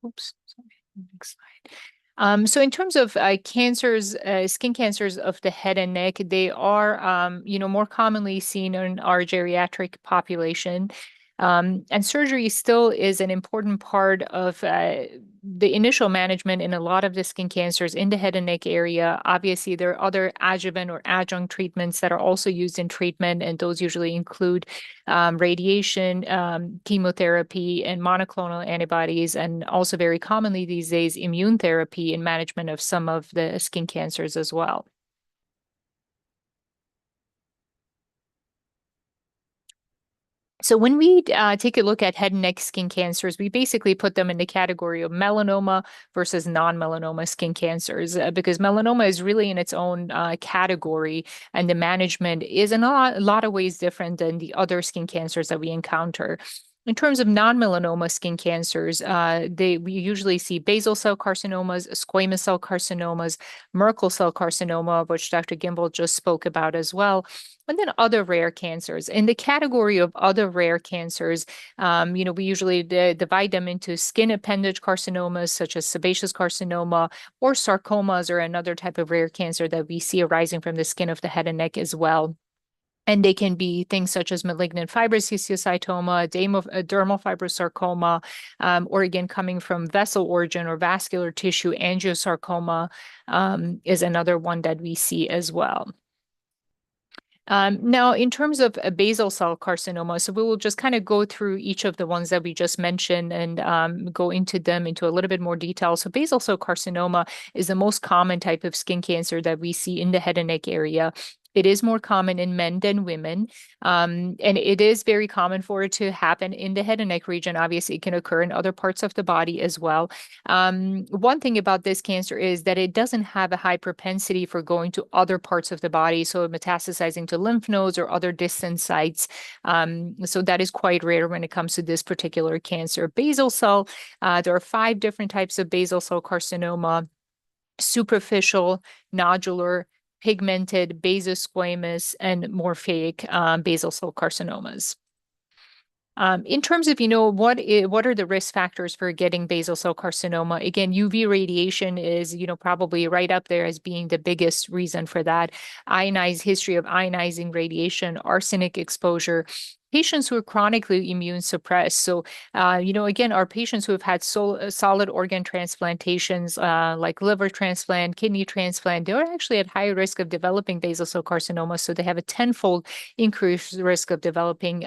Oops, sorry. Next slide. So in terms of cancers, skin cancers of the head and neck, they are, more commonly seen in our geriatric population. And surgery still is an important part of the initial management in a lot of the skin cancers in the head and neck area. Obviously, there are other adjuvant or adjunct treatments that are also used in treatment, and those usually include radiation, chemotherapy, and monoclonal antibodies, and also very commonly these days, immune therapy in management of some of the skin cancers as well. So when we take a look at head and neck skin cancers, we basically put them in the category of melanoma versus non-melanoma skin cancers, because melanoma is really in its own category, and the management is in a lot of ways different than the other skin cancers that we encounter. In terms of non-melanoma skin cancers, we usually see basal cell carcinomas, squamous cell carcinomas, Merkel cell carcinoma, which Dr. Gimbel just spoke about as well, and then other rare cancers. In the category of other rare cancers, we usually divide them into skin appendage carcinomas, such as sebaceous carcinoma, or sarcomas, or another type of rare cancer that we see arising from the skin of the head and neck as well. And they can be things such as malignant fibrous histiocytoma, dermal fibrosarcoma, or again, coming from vessel origin or vascular tissue, angiosarcoma is another one that we see as well. Now, in terms of a basal cell carcinoma, so we will just kind of go through each of the ones that we just mentioned and go into them into a little bit more detail. So basal cell carcinoma is the most common type of skin cancer that we see in the head and neck area. It is more common in men than women, and it is very common for it to happen in the head and neck region. Obviously, it can occur in other parts of the body as well. One thing about this cancer is that it doesn't have a high propensity for going to other parts of the body, so metastasizing to lymph nodes or other distant sites. So that is quite rare when it comes to this particular cancer. Basal cell, there are 5 different types of basal cell carcinoma: superficial, nodular, pigmented, basosquamous, and morphaic basal cell carcinomas. In terms of, what are the risk factors for getting basal cell carcinoma? Again, UV radiation is, probably right up there as being the biggest reason for that. History of ionizing radiation, arsenic exposure, patients who are chronically immune suppressed. So, again, our patients who have had solid organ transplantations, like liver transplant, kidney transplant, they're actually at higher risk of developing basal cell carcinoma. So they have a tenfold increased risk of developing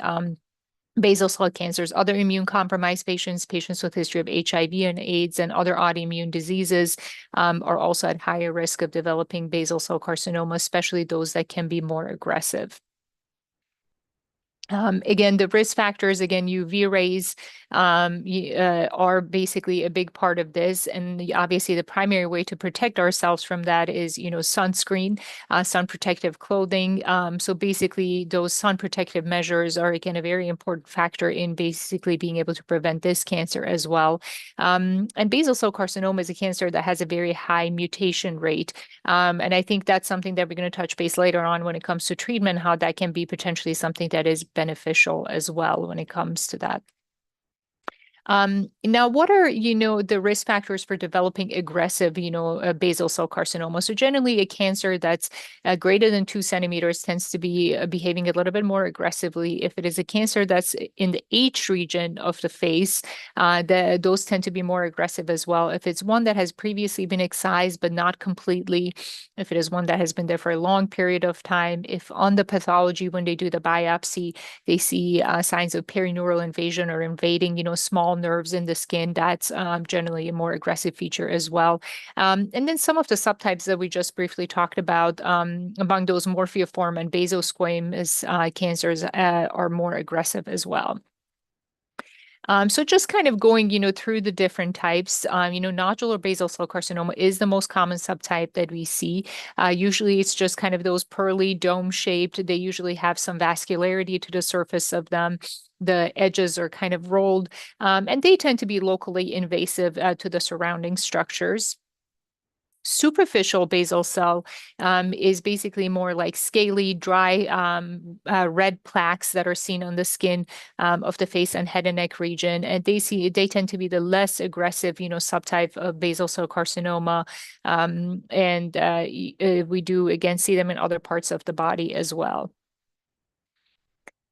basal cell cancers. Other immune compromised patients with history of HIV and AIDS and other autoimmune diseases are also at higher risk of developing basal cell carcinoma, especially those that can be more aggressive. Again, the risk factors, UV rays are basically a big part of this. And obviously, the primary way to protect ourselves from that is, sunscreen, sun protective clothing. So basically, those sun protective measures are, again, a very important factor in basically being able to prevent this cancer as well. And basal cell carcinoma is a cancer that has a very high mutation rate. And I think that's something that we're going to touch base later on when it comes to treatment, how that can be potentially something that is beneficial as well when it comes to that. Now, what are, the risk factors for developing aggressive, basal cell carcinoma? So generally a cancer that's greater than 2 centimeters tends to be behaving a little bit more aggressively. If it is a cancer that's in the H region of the face, those tend to be more aggressive as well. If it's one that has previously been excised, but not completely, if it is one that has been there for a long period of time, if on the pathology, when they do the biopsy, they see signs of perineural invasion or invading, small nerves in the skin, that's generally a more aggressive feature as well. And then some of the subtypes that we just briefly talked about, among those morpheoform and basosquamous cancers are more aggressive as well. So just kind of going, through the different types, nodular basal cell carcinoma is the most common subtype that we see. Usually it's just kind of those pearly dome shaped. They usually have some vascularity to the surface of them. The edges are kind of rolled, and they tend to be locally invasive to the surrounding structures. Superficial basal cell is basically more like scaly, dry, red plaques that are seen on the skin of the face and head and neck region, and they tend to be the less aggressive, subtype of basal cell carcinoma, and we do again see them in other parts of the body as well.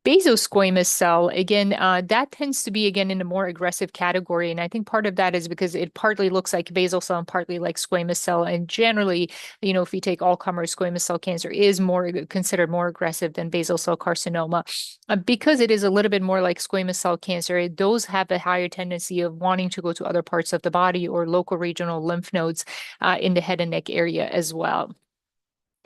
Basosquamous cell, again, that tends to be, again, in a more aggressive category. And I think part of that is because it partly looks like basal cell and partly like squamous cell. And generally, if we take all comers, squamous cell cancer is considered more aggressive than basal cell carcinoma. Because it is a little bit more like squamous cell cancer, those have a higher tendency of wanting to go to other parts of the body or local regional lymph nodes in the head and neck area as well.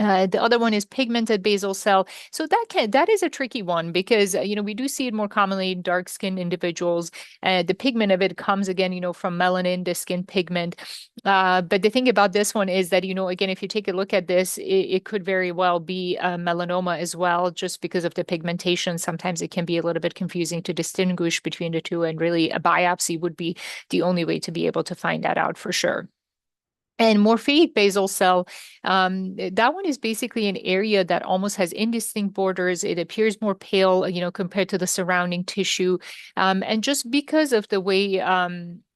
The other one is pigmented basal cell. So that is a tricky one because we do see it more commonly in dark-skinned individuals. The pigment of it comes again, from melanin, the skin pigment. But the thing about this one is that again, if you take a look at this, it could very well be melanoma as well, just because of the pigmentation. Sometimes it can be a little bit confusing to distinguish between the two, and really a biopsy would be the only way to be able to find that out for sure. And morphic basal cell, that one is basically an area that almost has indistinct borders. It appears more pale, compared to the surrounding tissue. And just because of the way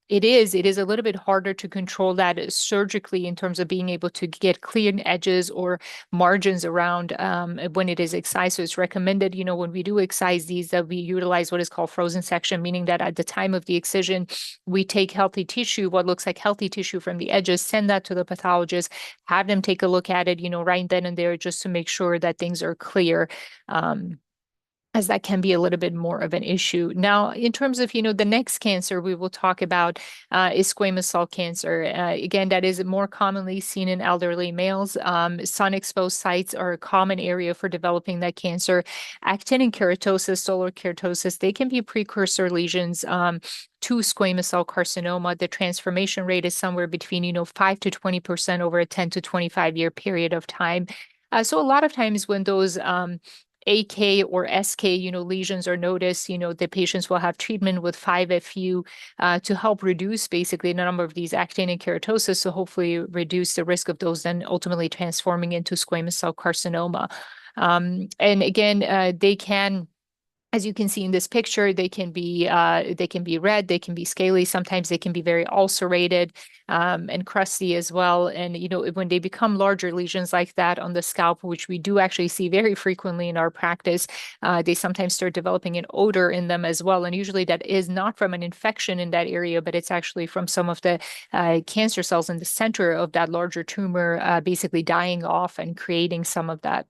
it is a little bit harder to control that surgically in terms of being able to get clean edges or margins around when it is excised. So it's recommended, when we do excise these, that we utilize what is called frozen section, meaning that at the time of the excision, we take healthy tissue, what looks like healthy tissue from the edges, send that to the pathologist, have them take a look at it, right then and there, just to make sure that things are clear. As that can be a little bit more of an issue. Now, in terms of, the next cancer we will talk about is squamous cell cancer. Again, that is more commonly seen in elderly males. Sun-exposed sites are a common area for developing that cancer. Actinic keratosis, solar keratosis, they can be precursor lesions to squamous cell carcinoma. The transformation rate is somewhere between, 5 to 20% over a 10 to 25-year period of time. So a lot of times when those AK or SK, lesions are noticed, the patients will have treatment with 5-FU to help reduce basically the number of these actinic keratosis, so hopefully reduce the risk of those then ultimately transforming into squamous cell carcinoma. And again, they can, as you can see in this picture, they can be red, they can be scaly, sometimes they can be very ulcerated and crusty as well. And when they become larger lesions like that on the scalp, which we do actually see very frequently in our practice, they sometimes start developing an odor in them as well. And usually that is not from an infection in that area, but it's actually from some of the cancer cells in the center of that larger tumor basically dying off and creating some of that.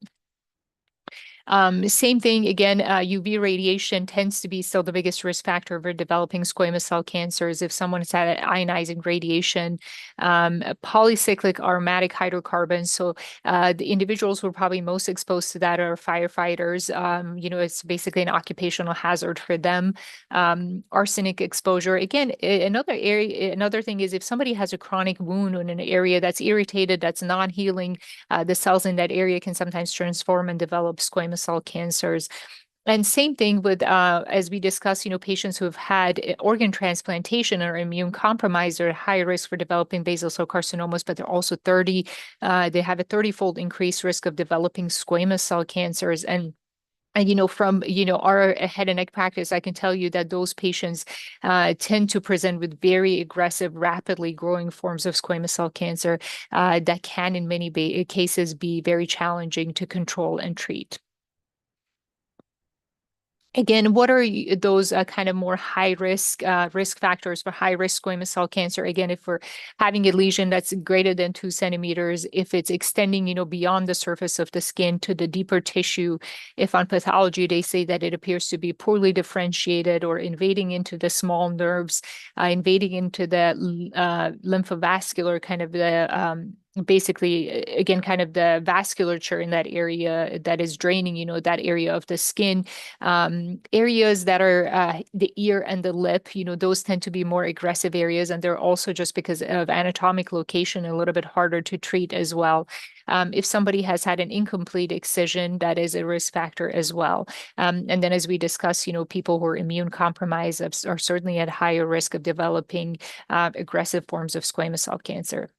Same thing again, UV radiation tends to be still the biggest risk factor for developing squamous cell cancers. If someone has had ionizing radiation, polycyclic aromatic hydrocarbons, so the individuals who are probably most exposed to that are firefighters. It's basically an occupational hazard for them. Arsenic exposure. Again, another thing is if somebody has a chronic wound in an area that's irritated, that's not healing, the cells in that area can sometimes transform and develop squamous cell cancers. And same thing with, as we discussed, patients who have had organ transplantation or immune compromised are at high risk for developing basal cell carcinomas, but they're also they have a 30-fold increased risk of developing squamous cell cancers. And from, our head and neck practice, I can tell you that those patients tend to present with very aggressive, rapidly growing forms of squamous cell cancer that can, in many cases, be very challenging to control and treat. Again, what are those kind of more high risk factors for high risk squamous cell cancer? Again, if we're having a lesion that's greater than 2 centimeters, if it's extending, beyond the surface of the skin to the deeper tissue, if on pathology they say that it appears to be poorly differentiated or invading into the small nerves, invading into the lymphovascular kind of the basically, again, kind of the vasculature in that area that is draining, that area of the skin. Areas that are the ear and the lip, those tend to be more aggressive areas, and they're also, just because of anatomic location, a little bit harder to treat as well. If somebody has had an incomplete excision, that is a risk factor as well. And then, as we discussed, people who are immune compromised are certainly at higher risk of developing aggressive forms of squamous cell cancer.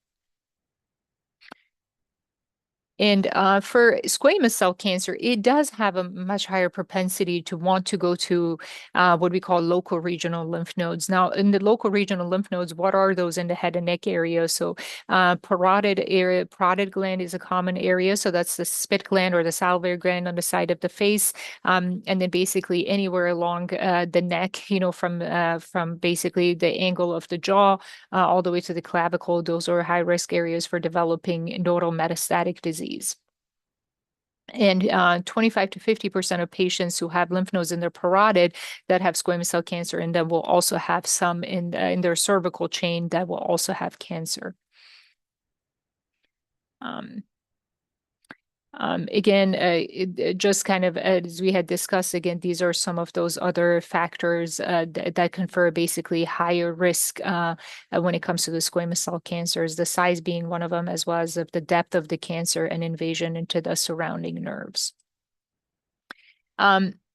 And for squamous cell cancer, it does have a much higher propensity to want to go to what we call local regional lymph nodes. Now, in the local regional lymph nodes, what are those in the head and neck area? So parotid gland is a common area. So that's the spit gland or the salivary gland on the side of the face. And then basically anywhere along the neck, from basically the angle of the jaw all the way to the clavicle, those are high risk areas for developing nodal metastatic disease. And 25 to 50% of patients who have lymph nodes in their parotid that have squamous cell cancer, and then will also have some in their cervical chain that will also have cancer. Again, just kind of as we had discussed, again, these are some of those other factors that confer basically higher risk when it comes to the squamous cell cancers, the size being one of them, as well as of the depth of the cancer and invasion into the surrounding nerves.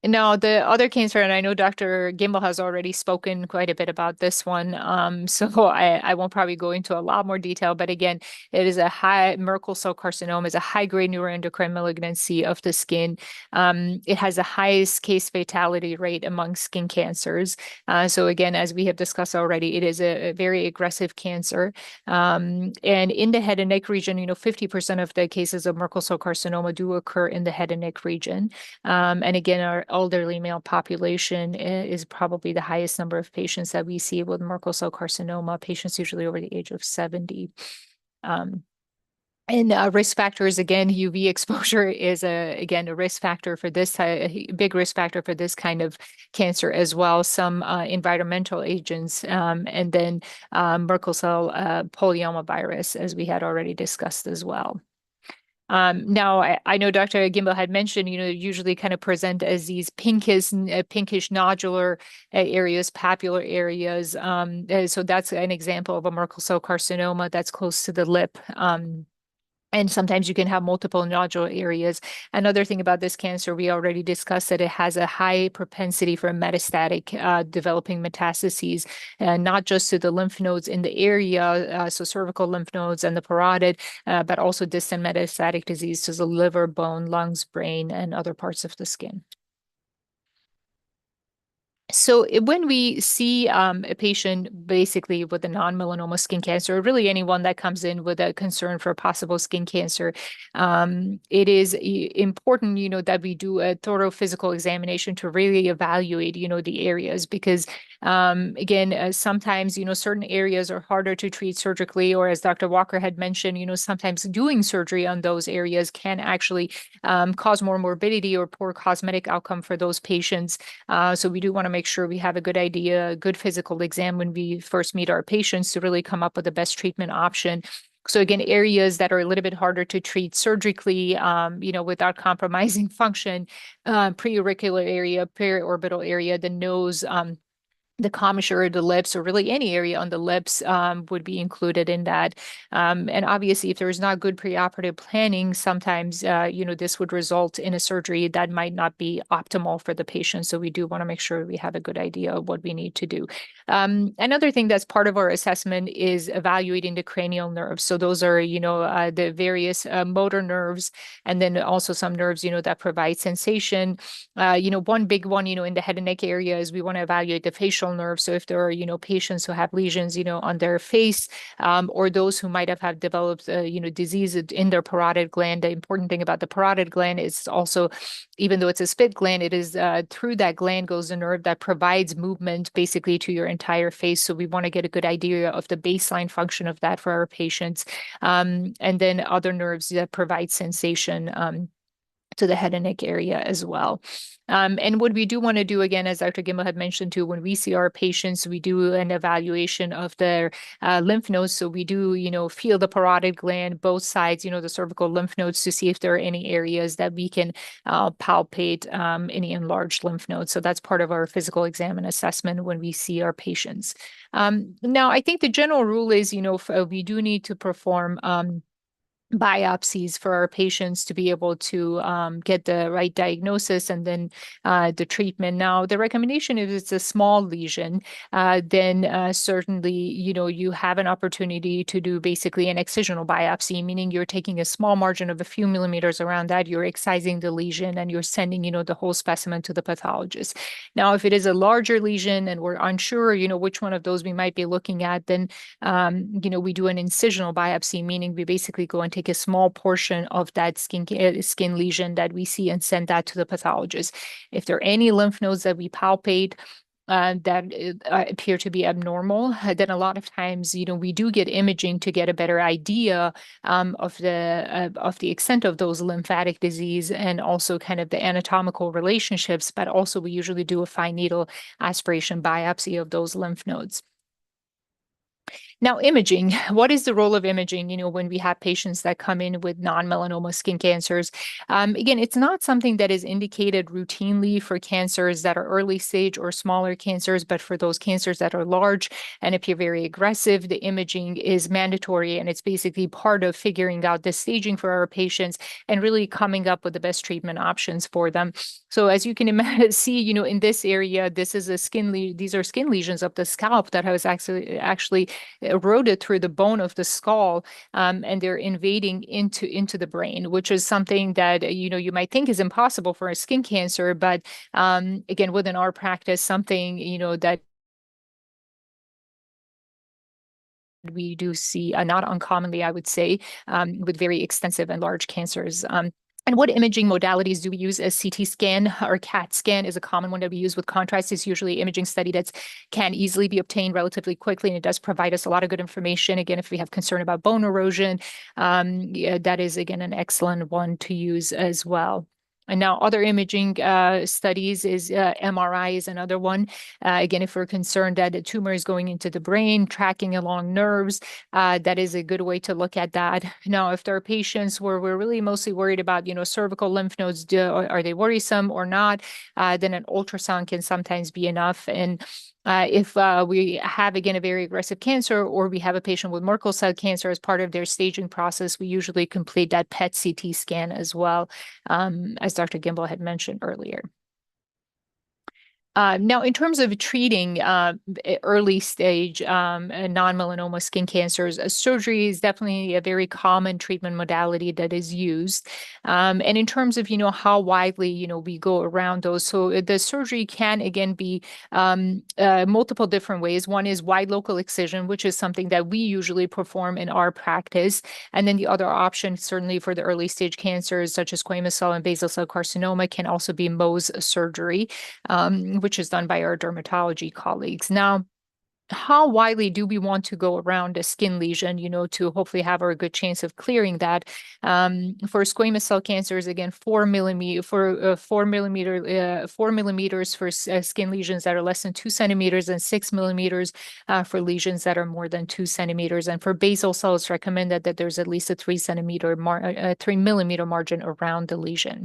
Now, the other cancer, and I know Dr. Gimbel has already spoken quite a bit about this one, so I won't probably go into a lot more detail, but again, it is a Merkel cell carcinoma, is a high-grade neuroendocrine malignancy of the skin. It has the highest case fatality rate among skin cancers. So again, as we have discussed already, it is a very aggressive cancer. And in the head and neck region, 50% of the cases of Merkel cell carcinoma do occur in the head and neck region. And again, our elderly male population is probably the highest number of patients that we see with Merkel cell carcinoma, patients usually over the age of 70. And risk factors, again, UV exposure is again a risk factor for this, a big risk factor for this kind of cancer as well. Some environmental agents, and then Merkel cell polyomavirus, as we had already discussed as well. Now, I know Dr. Gimbel had mentioned, usually kind of present as these pinkish nodular areas, papular areas. So that's an example of a Merkel cell carcinoma that's close to the lip. And sometimes you can have multiple nodular areas. Another thing about this cancer, we already discussed that it has a high propensity for metastatic developing metastases, not just to the lymph nodes in the area, so cervical lymph nodes and the parotid, but also distant metastatic disease to the liver, bone, lungs, brain, and other parts of the skin. So when we see a patient basically with a non-melanoma skin cancer, or really anyone that comes in with a concern for possible skin cancer, it is important, that we do a thorough physical examination to really evaluate, the areas, because again, sometimes, certain areas are harder to treat surgically, or as Dr. Walker had mentioned, sometimes doing surgery on those areas can actually cause more morbidity or poor cosmetic outcome for those patients. So we do want to make sure we have a good idea, a good physical exam when we first meet our patients to really come up with the best treatment option. So again, areas that are a little bit harder to treat surgically, without compromising function, preauricular area, periorbital area, the nose, the commissure, the lips, or really any area on the lips would be included in that. And obviously, if there's not good preoperative planning, sometimes, this would result in a surgery that might not be optimal for the patient. So we do want to make sure we have a good idea of what we need to do. Another thing that's part of our assessment is evaluating the cranial nerves. So those are, the various motor nerves, and then also some nerves, that provide sensation. One big one, in the head and neck area is we want to evaluate the facial nerve. So if there are, patients who have lesions, on their face, or those who might have developed, disease in their parotid gland. The important thing about the parotid gland is also, even though it's a spit gland, it is through that gland goes the nerve that provides movement basically to your entire face. So we want to get a good idea of the baseline function of that for our patients. And then other nerves that provide sensation to the head and neck area as well. And what we do want to do, again, as Dr. Gimel had mentioned too, when we see our patients, we do an evaluation of their lymph nodes. So we do, feel the parotid gland, both sides, the cervical lymph nodes, to see if there are any areas that we can palpate any enlarged lymph nodes. So that's part of our physical exam and assessment when we see our patients. Now, I think the general rule is, we do need to perform biopsies for our patients to be able to get the right diagnosis and then the treatment. Now, the recommendation is it's a small lesion, then certainly, you have an opportunity to do basically an excisional biopsy, meaning you're taking a small margin of a few millimeters around that, you're excising the lesion and you're sending, the whole specimen to the pathologist. Now, if it is a larger lesion and we're unsure, which one of those we might be looking at, then, we do an incisional biopsy, meaning we basically go and take a small portion of that skin lesion that we see and send that to the pathologist. If there are any lymph nodes that we palpate that appear to be abnormal, then a lot of times, we do get imaging to get a better idea of the extent of those lymphatic disease and also kind of the anatomical relationships. But also, we usually do a fine needle aspiration biopsy of those lymph nodes. Now, imaging, what is the role of imaging, when we have patients that come in with non-melanoma skin cancers? Again, it's not something that is indicated routinely for cancers that are early stage or smaller cancers, but for those cancers that are large and appear very aggressive, the imaging is mandatory, and it's basically part of figuring out the staging for our patients and really coming up with the best treatment options for them. So as you can see, in this area, this is these are skin lesions of the scalp that has actually eroded through the bone of the skull, and they're invading into the brain, which is something that you might think is impossible for a skin cancer, but again, within our practice, something that we do see not uncommonly, I would say, with very extensive and large cancers. And what imaging modalities do we use? A CT scan or CAT scan is a common one that we use with contrast. It's usually imaging study that can easily be obtained relatively quickly, and it does provide us a lot of good information. Again, if we have concern about bone erosion, that is, again, an excellent one to use as well. And now other imaging studies is MRI is another one. Again, if we're concerned that a tumor is going into the brain, tracking along nerves, that is a good way to look at that. Now, if there are patients where we're really mostly worried about, cervical lymph nodes, are they worrisome or not, then an ultrasound can sometimes be enough. And if we have, again, a very aggressive cancer, or we have a patient with Merkel cell cancer as part of their staging process, we usually complete that PET CT scan as well, as Dr. Gimbel had mentioned earlier. Now, in terms of treating early stage non-melanoma skin cancers, surgery is definitely a very common treatment modality that is used. And in terms of, how widely, we go around those. So the surgery can, again, be multiple different ways. One is wide local excision, which is something that we usually perform in our practice. And then the other option, certainly for the early stage cancers, such as squamous cell and basal cell carcinoma, can also be Mohs surgery, which is done by our dermatology colleagues. Now, how widely do we want to go around a skin lesion, to hopefully have a good chance of clearing that? For squamous cell cancers, again, 4 millimeters for skin lesions that are less than 2 centimeters, and 6 millimeters for lesions that are more than 2 centimeters. And for basal cell, it's recommended that there's at least a 3 millimeter margin around the lesion.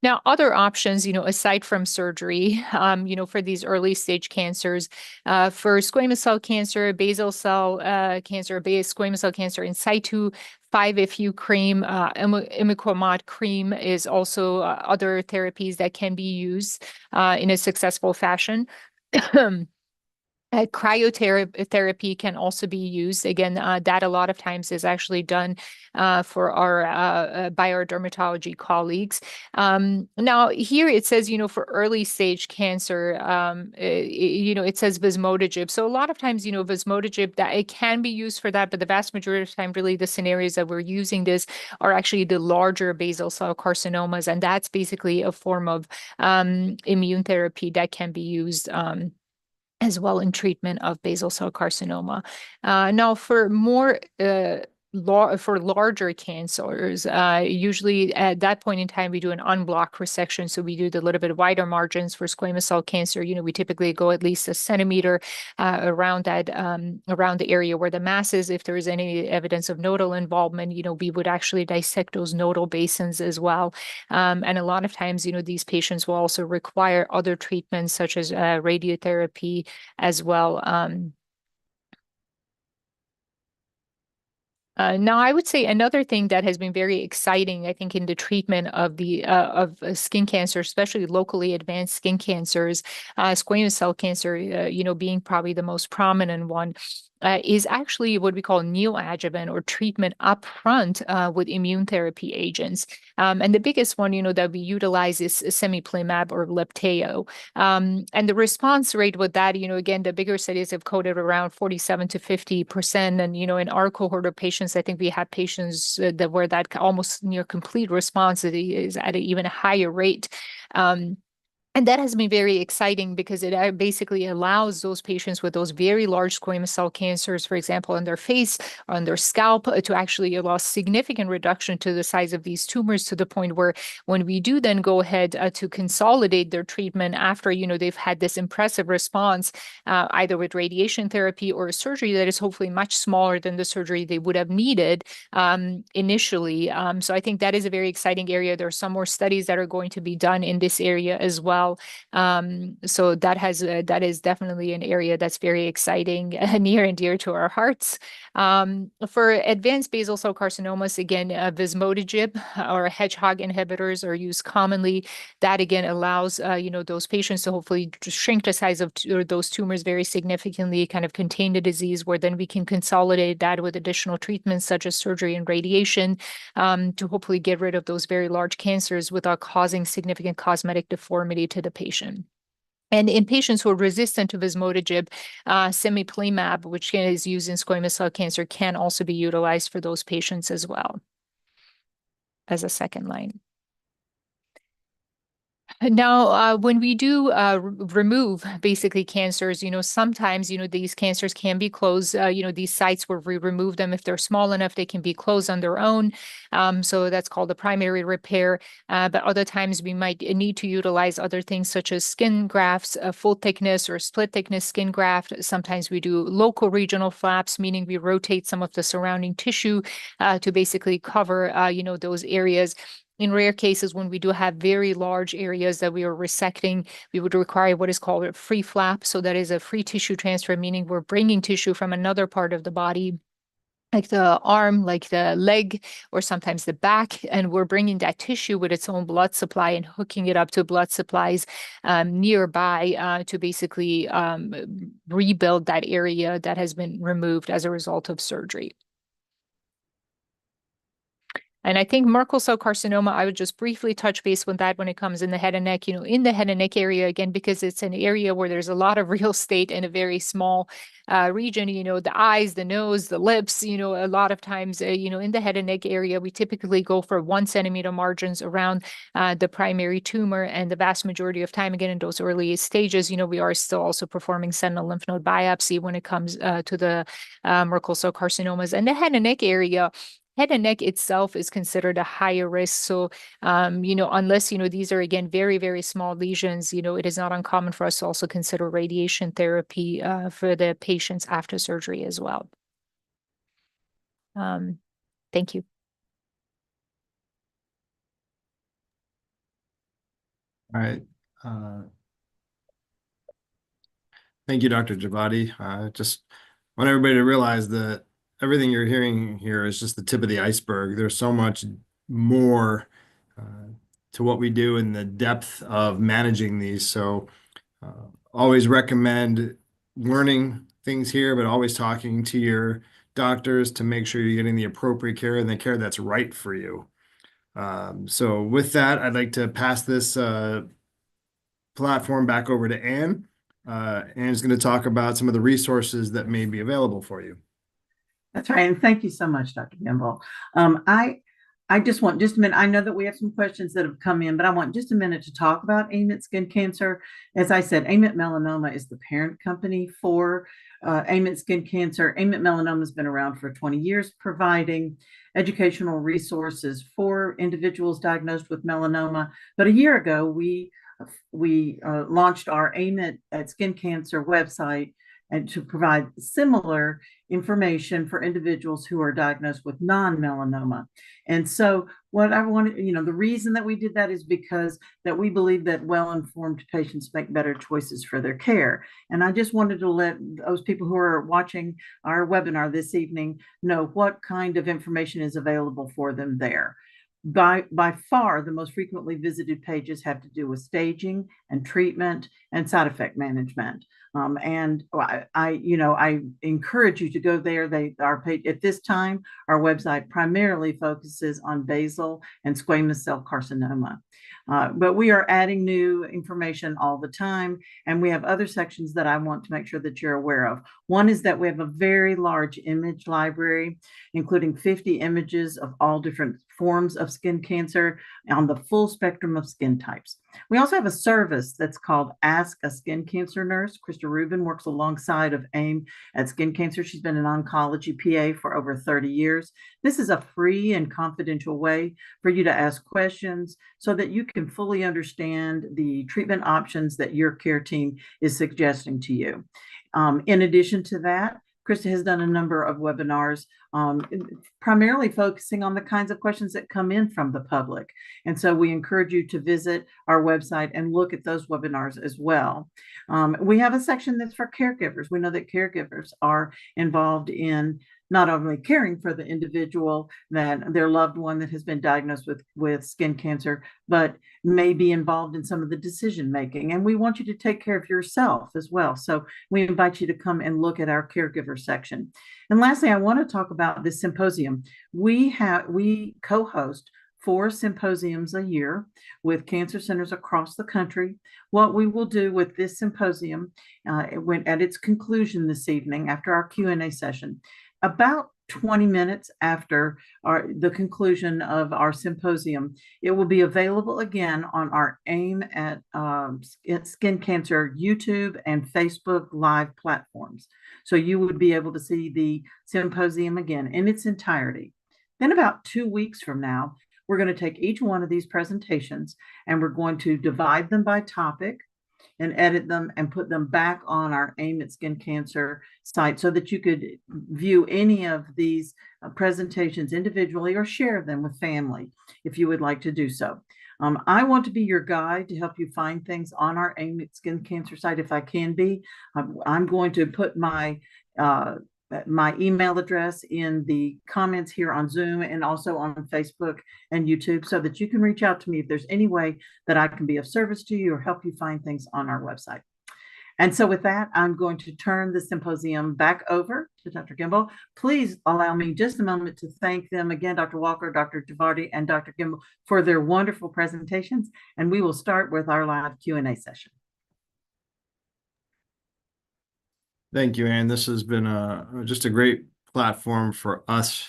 Now, other options, aside from surgery, for these early stage cancers, for squamous cell cancer, basal cell cancer, squamous cell cancer in situ, 5-FU cream, imiquimod cream is also other therapies that can be used in a successful fashion. Cryotherapy can also be used. Again, that a lot of times is actually done for by our dermatology colleagues. Now, here it says, for early stage cancer, it says vismodegib. So a lot of times, vismodegib, that it can be used for that, but the vast majority of the time, really the scenarios that we're using this are actually the larger basal cell carcinomas, and that's basically a form of immune therapy that can be used as well in treatment of basal cell carcinoma. Now, for more for larger cancers, usually at that point in time, we do an unblocked resection. So we do the little bit wider margins for squamous cell cancer. We typically go at least a centimeter around the area where the mass is. If there is any evidence of nodal involvement, we would actually dissect those nodal basins as well. And a lot of times, these patients will also require other treatments such as radiotherapy as well. Now, I would say another thing that has been very exciting, I think, in the treatment of skin cancer, especially locally advanced skin cancers, squamous cell cancer, being probably the most prominent one, is actually what we call neoadjuvant or treatment upfront with immune therapy agents. And the biggest one, that we utilize is semiplimab or Libtayo. And the response rate with that, again, the bigger studies have quoted around 47 to 50%. And, in our cohort of patients, I think we have patients that were that almost near complete response is at even a higher rate. And that has been very exciting because it basically allows those patients with those very large squamous cell cancers, for example, on their face, on their scalp, to actually allow significant reduction to the size of these tumors, to the point where when we do then go ahead to consolidate their treatment after, they've had this impressive response, either with radiation therapy or a surgery that is hopefully much smaller than the surgery they would have needed initially. So I think that is a very exciting area. There are some more studies that are going to be done in this area as well. So that is definitely an area that's very exciting, near and dear to our hearts. For advanced basal cell carcinomas, again, vismodegib or hedgehog inhibitors are used commonly. That again allows those patients to hopefully shrink the size of those tumors very significantly, kind of contain the disease, where then we can consolidate that with additional treatments such as surgery and radiation to hopefully get rid of those very large cancers without causing significant cosmetic deformity to the patient. And in patients who are resistant to vismodegib, semiplimab, which is used in squamous cell cancer, can also be utilized for those patients as well as a second line. Now, when we do remove basically cancers, sometimes, these cancers can be closed. These sites where we remove them, if they're small enough, they can be closed on their own. So that's called the primary repair. But other times we might need to utilize other things such as skin grafts, full thickness or split thickness skin graft. Sometimes we do local regional flaps, meaning we rotate some of the surrounding tissue to basically cover, those areas. In rare cases, when we do have very large areas that we are resecting, we would require what is called a free flap. So that is a free tissue transfer, meaning we're bringing tissue from another part of the body, like the arm, like the leg, or sometimes the back, and we're bringing that tissue with its own blood supply and hooking it up to blood supplies nearby to basically rebuild that area that has been removed as a result of surgery. And I think Merkel cell carcinoma, I would just briefly touch base with that when it comes in the head and neck, in the head and neck area, again, because it's an area where there's a lot of real estate in a very small region, the eyes, the nose, the lips, a lot of times, in the head and neck area, we typically go for 1 centimeter margins around the primary tumor. And the vast majority of time, again, in those early stages, we are still also performing sentinel lymph node biopsy when it comes to the Merkel cell carcinomas. And the head and neck area, head and neck itself is considered a higher risk. So, unless, these are, again, very, very small lesions, it is not uncommon for us to also consider radiation therapy for the patients after surgery as well. Thank you. All right. Thank you, Dr. Javadi. Just want everybody to realize that everything you're hearing here is just the tip of the iceberg. There's so much more to what we do in the depth of managing these. So always recommend learning things here, but always talking to your doctors to make sure you're getting the appropriate care and the care that's right for you. So with that, I'd like to pass this platform back over to Anne. Anne's going to talk about some of the resources that may be available for you. That's right. And thank you so much, Dr. Gimbel. I just want just a minute. I know that we have some questions that have come in, but I want just a minute to talk about Aim at Skin Cancer. As I said, Aim at Melanoma is the parent company for Aim at Skin Cancer. Aim at Melanoma has been around for 20 years, providing educational resources for individuals diagnosed with melanoma. But a year ago, we launched our Aim at Skin Cancer website and to provide similar information for individuals who are diagnosed with non-melanoma. And so what I wanted, the reason that we did that is because that we believe that well-informed patients make better choices for their care. And I just wanted to let those people who are watching our webinar this evening know what kind of information is available for them there. By far, the most frequently visited pages have to do with staging and treatment and side effect management. And I encourage you to go there. Our page at this time, our website primarily focuses on basal and squamous cell carcinoma. But we are adding new information all the time, and we have other sections that I want to make sure that you're aware of. One is that we have a very large image library, including 50 images of all different forms of skin cancer on the full spectrum of skin types. We also have a service that's called Ask a Skin Cancer Nurse. Krista Rubin works alongside of AIM at Skin Cancer. She's been an oncology PA for over 30 years. This is a free and confidential way for you to ask questions so that you can fully understand the treatment options that your care team is suggesting to you. In addition to that, Krista has done a number of webinars, primarily focusing on the kinds of questions that come in from the public. And so we encourage you to visit our website and look at those webinars as well. We have a section that's for caregivers. We know that caregivers are involved in not only caring for the individual, that their loved one that has been diagnosed with skin cancer, but may be involved in some of the decision making. And we want you to take care of yourself as well. So we invite you to come and look at our caregiver section. And lastly, I want to talk about this symposium. We co-host 4 symposiums a year with cancer centers across the country. What we will do with this symposium, at its conclusion this evening, after our Q&A session, about 20 minutes after the conclusion of our symposium, it will be available again on our AIM at Skin Cancer YouTube and Facebook Live platforms. So you would be able to see the symposium again in its entirety. Then about 2 weeks from now, we're going to take each one of these presentations and we're going to divide them by topic and edit them and put them back on our AIM at Skin Cancer site so that you could view any of these presentations individually or share them with family if you would like to do so. I want to be your guide to help you find things on our AIM at Skin Cancer site if I can be. I'm going to put my email address in the comments here on Zoom and also on Facebook and YouTube so that you can reach out to me if there's any way that I can be of service to you or help you find things on our website. And so with that, I'm going to turn the symposium back over to Dr. Gimbel. Please allow me just a moment to thank them again, Dr. Walker, Dr. Javardi, and Dr. Gimbel for their wonderful presentations. And we will start with our live Q&A session. Thank you, Ann. This has been just a great platform for us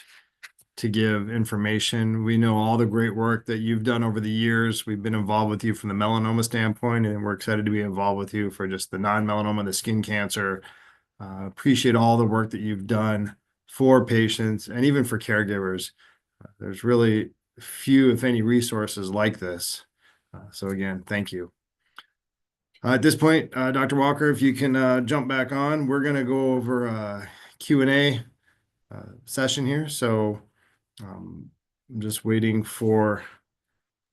to give information. We know all the great work that you've done over the years. We've been involved with you from the melanoma standpoint, and we're excited to be involved with you for just the non-melanoma, the skin cancer. Appreciate all the work that you've done for patients and even for caregivers. There's really few, if any, resources like this. So again, thank you. At this point, Dr. Walker, if you can jump back on, we're going to go over a Q&A session here. So I'm just waiting for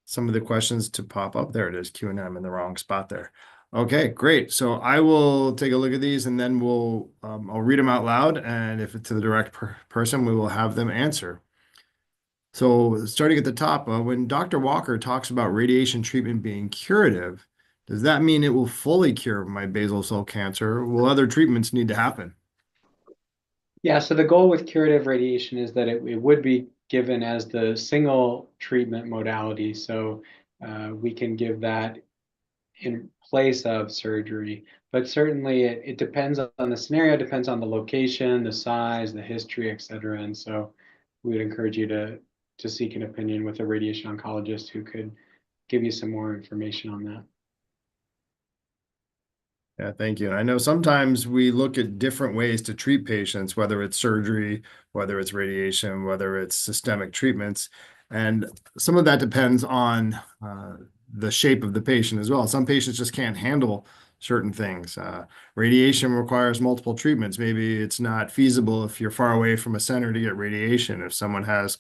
some of the questions to pop up. There it is, Q&A. I'm in the wrong spot there. Okay, great. So I will take a look at these and then I'll read them out loud. And if it's to the direct person, we will have them answer. So starting at the top, when Dr. Walker talks about radiation treatment being curative, does that mean it will fully cure my basal cell cancer? Will other treatments need to happen? Yeah, so the goal with curative radiation is that it would be given as the single treatment modality. So we can give that in place of surgery. But certainly it depends on the scenario, depends on the location, the size, the history, et cetera. And so we would encourage you to to seek an opinion with a radiation oncologist who could give you some more information on that. Yeah, thank you. And I know sometimes we look at different ways to treat patients, whether it's surgery, whether it's radiation, whether it's systemic treatments. And some of that depends on the shape of the patient as well. Some patients just can't handle certain things. Radiation requires multiple treatments. Maybe it's not feasible if you're far away from a center to get radiation. If someone has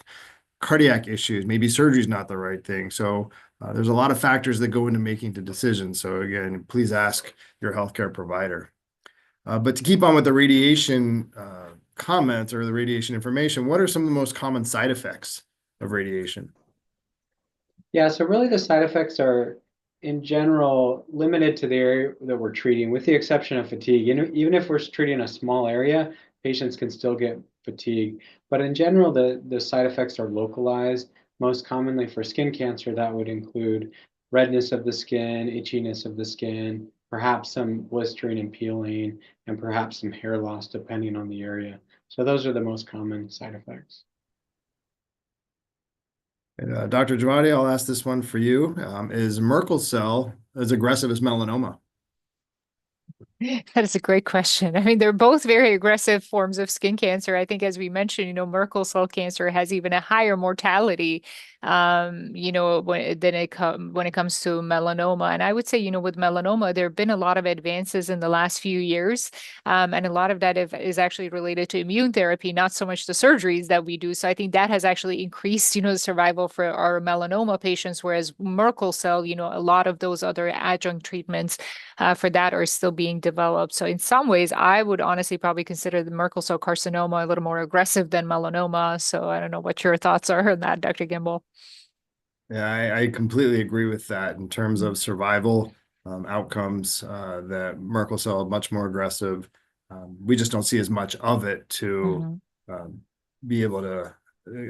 cardiac issues, maybe surgery is not the right thing. So there's a lot of factors that go into making the decision. So again, please ask your healthcare provider. But to keep on with the radiation comments or the radiation information, what are some of the most common side effects of radiation? Yeah, so really the side effects are in general limited to the area that we're treating, with the exception of fatigue. You know, even if we're treating a small area, patients can still get fatigue. But in general, the side effects are localized. Most commonly for skin cancer, that would include redness of the skin, itchiness of the skin, perhaps some blistering and peeling, and perhaps some hair loss depending on the area. So those are the most common side effects. And, Dr. Javadi, I'll ask this one for you. Is Merkel cell as aggressive as melanoma? That is a great question. I mean, they're both very aggressive forms of skin cancer. I think, as we mentioned, Merkel cell cancer has even a higher mortality, when it comes to melanoma. And I would say, with melanoma, there have been a lot of advances in the last few years, and a lot of that is actually related to immune therapy, not so much the surgeries that we do. So I think that has actually increased, the survival for our melanoma patients, whereas Merkel cell, a lot of those other adjunct treatments for that are still being developed. So in some ways, I would honestly probably consider the Merkel cell carcinoma a little more aggressive than melanoma. So I don't know what your thoughts are on that, Dr. Gimbel. Yeah, I completely agree with that in terms of survival outcomes, that Merkel cell is much more aggressive. We just don't see as much of it to be able to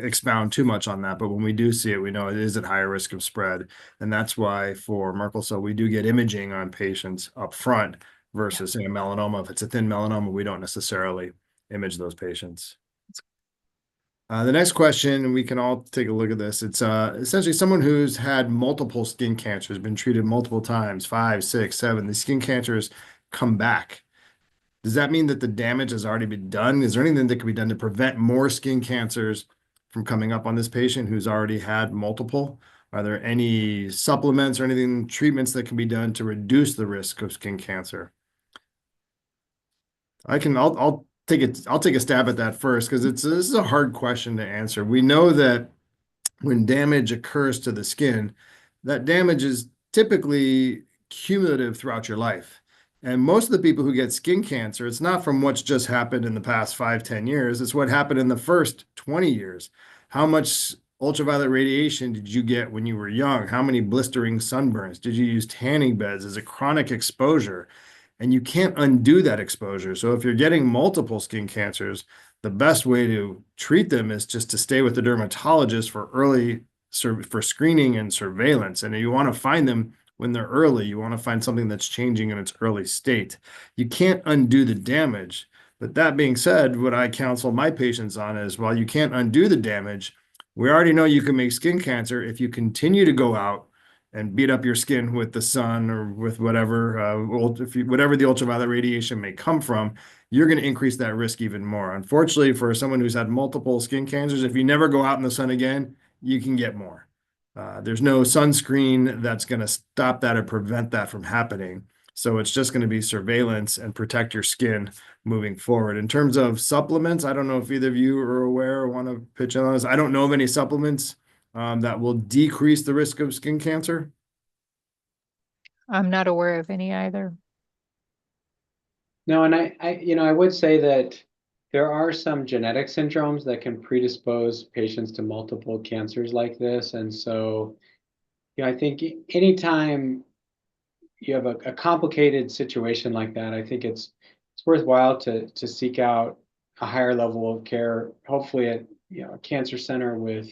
expound too much on that. But when we do see it, we know it is at higher risk of spread. And that's why for Merkel cell, we do get imaging on patients up front versus in a melanoma. If it's a thin melanoma, we don't necessarily image those patients. The next question, we can all take a look at this. It's essentially someone who's had multiple skin cancers, been treated multiple times, 5, 6, 7. The skin cancers come back. Does that mean that the damage has already been done? Is there anything that can be done to prevent more skin cancers from coming up on this patient who's already had multiple? Are there any supplements or anything, treatments that can be done to reduce the risk of skin cancer? I'll take a stab at that first, because this is a hard question to answer. We know that when damage occurs to the skin, that damage is typically cumulative throughout your life. And most of the people who get skin cancer, it's not from what's just happened in the past 5, 10 years. It's what happened in the first 20 years. How much ultraviolet radiation did you get when you were young? How many blistering sunburns? Did you use tanning beds? Is it chronic exposure? And you can't undo that exposure. So if you're getting multiple skin cancers, the best way to treat them is just to stay with the dermatologist for screening and surveillance. And you want to find them when they're early. You want to find something that's changing in its early state. You can't undo the damage. But that being said, what I counsel my patients on is, while you can't undo the damage, we already know you can make skin cancer if you continue to go out and beat up your skin with the sun or with whatever, whatever the ultraviolet radiation may come from. You're going to increase that risk even more. Unfortunately, for someone who's had multiple skin cancers, if you never go out in the sun again, you can get more. There's no sunscreen that's going to stop that or prevent that from happening. So it's just going to be surveillance and protect your skin moving forward. In terms of supplements, I don't know if either of you are aware or want to pitch in on this. I don't know of any supplements that will decrease the risk of skin cancer. I'm not aware of any either. No, and I would say that there are some genetic syndromes that can predispose patients to multiple cancers like this. And so, I think anytime you have a complicated situation like that, I think it's worthwhile to seek out a higher level of care, hopefully at a cancer center with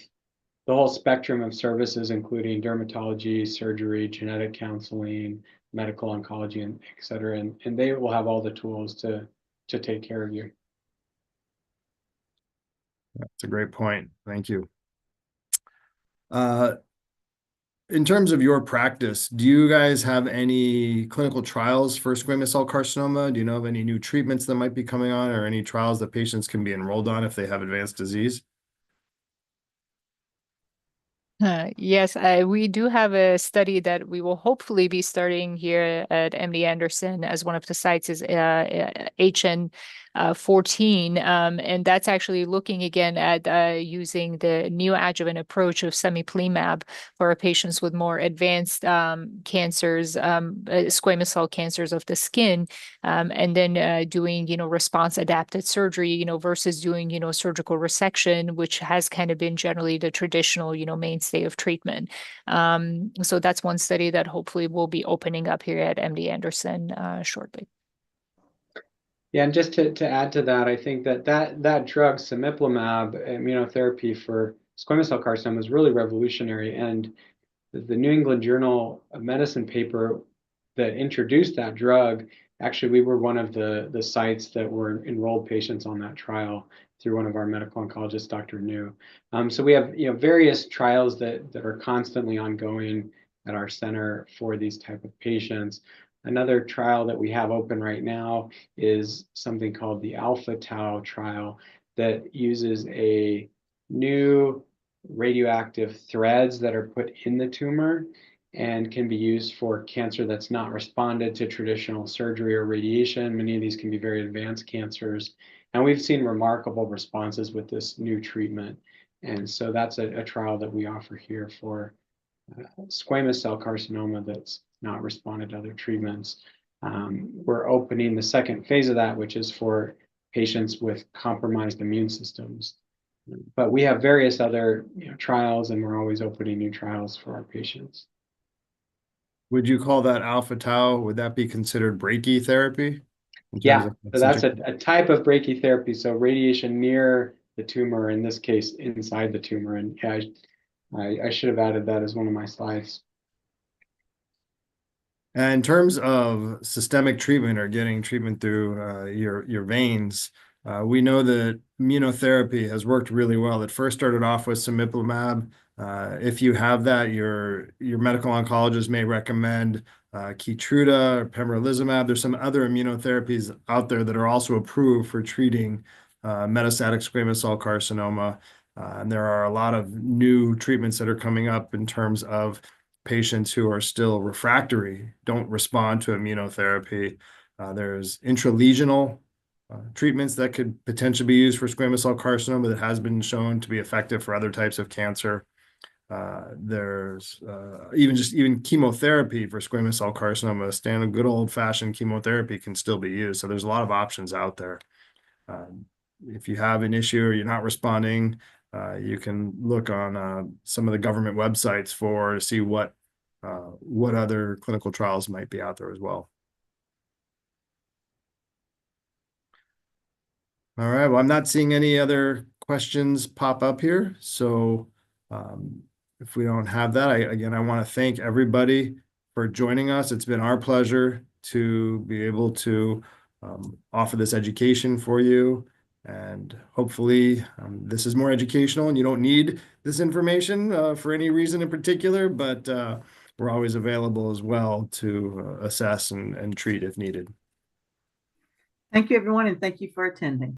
the whole spectrum of services, including dermatology, surgery, genetic counseling, medical oncology, and et cetera. And they will have all the tools to take care of you. That's a great point. Thank you. In terms of your practice, do you guys have any clinical trials for squamous cell carcinoma? Do you know of any new treatments that might be coming on, or any trials that patients can be enrolled on if they have advanced disease? Yes, we do have a study that we will hopefully be starting here at MD Anderson as one of the sites is HN 14. And that's actually looking again at using the neoadjuvant approach of semiplimab for our patients with more advanced cancers, squamous cell cancers of the skin, and then doing, response adapted surgery, versus doing, surgical resection, which has kind of been generally the traditional, mainstay of treatment. So that's one study that hopefully will be opening up here at MD Anderson shortly. Yeah, and just to add to that, I think that drug, cemiplimab, immunotherapy for squamous cell carcinoma, is really revolutionary. And the New England Journal of Medicine paper that introduced that drug, actually, we were one of the sites that were enrolled patients on that trial through one of our medical oncologists, Dr. New. So we have various trials that are constantly ongoing at our center for these type of patients. Another trial that we have open right now is something called the Alpha Tau trial that uses a new radioactive threads that are put in the tumor and can be used for cancer that's not responded to traditional surgery or radiation. Many of these can be very advanced cancers. And we've seen remarkable responses with this new treatment. And so that's a trial that we offer here for squamous cell carcinoma that's not responded to other treatments. We're opening the second phase of that, which is for patients with compromised immune systems. But we have various other trials, and we're always opening new trials for our patients. Would you call that alpha tau? Would that be considered brachytherapy? Yeah, so that's a type of brachytherapy. So radiation near the tumor, in this case, inside the tumor. And yeah, I should have added that as one of my slides. And in terms of systemic treatment or getting treatment through your veins, we know that immunotherapy has worked really well. It first started off with cemiplimab. If you have that, your medical oncologist may recommend Keytruda or pembrolizumab. There's some other immunotherapies out there that are also approved for treating metastatic squamous cell carcinoma. And there are a lot of new treatments that are coming up in terms of patients who are still refractory, don't respond to immunotherapy. There's intralesional treatments that could potentially be used for squamous cell carcinoma that has been shown to be effective for other types of cancer. There's even chemotherapy for squamous cell carcinoma. Standard good old-fashioned chemotherapy can still be used. So there's a lot of options out there. If you have an issue or you're not responding, you can look on some of the government websites to see what other clinical trials might be out there as well. All right, well, I'm not seeing any other questions pop up here. So if we don't have that, I want to thank everybody for joining us. It's been our pleasure to be able to offer this education for you. And hopefully this is more educational and you don't need this information for any reason in particular, but we're always available as well to assess and treat if needed. Thank you, everyone, and thank you for attending.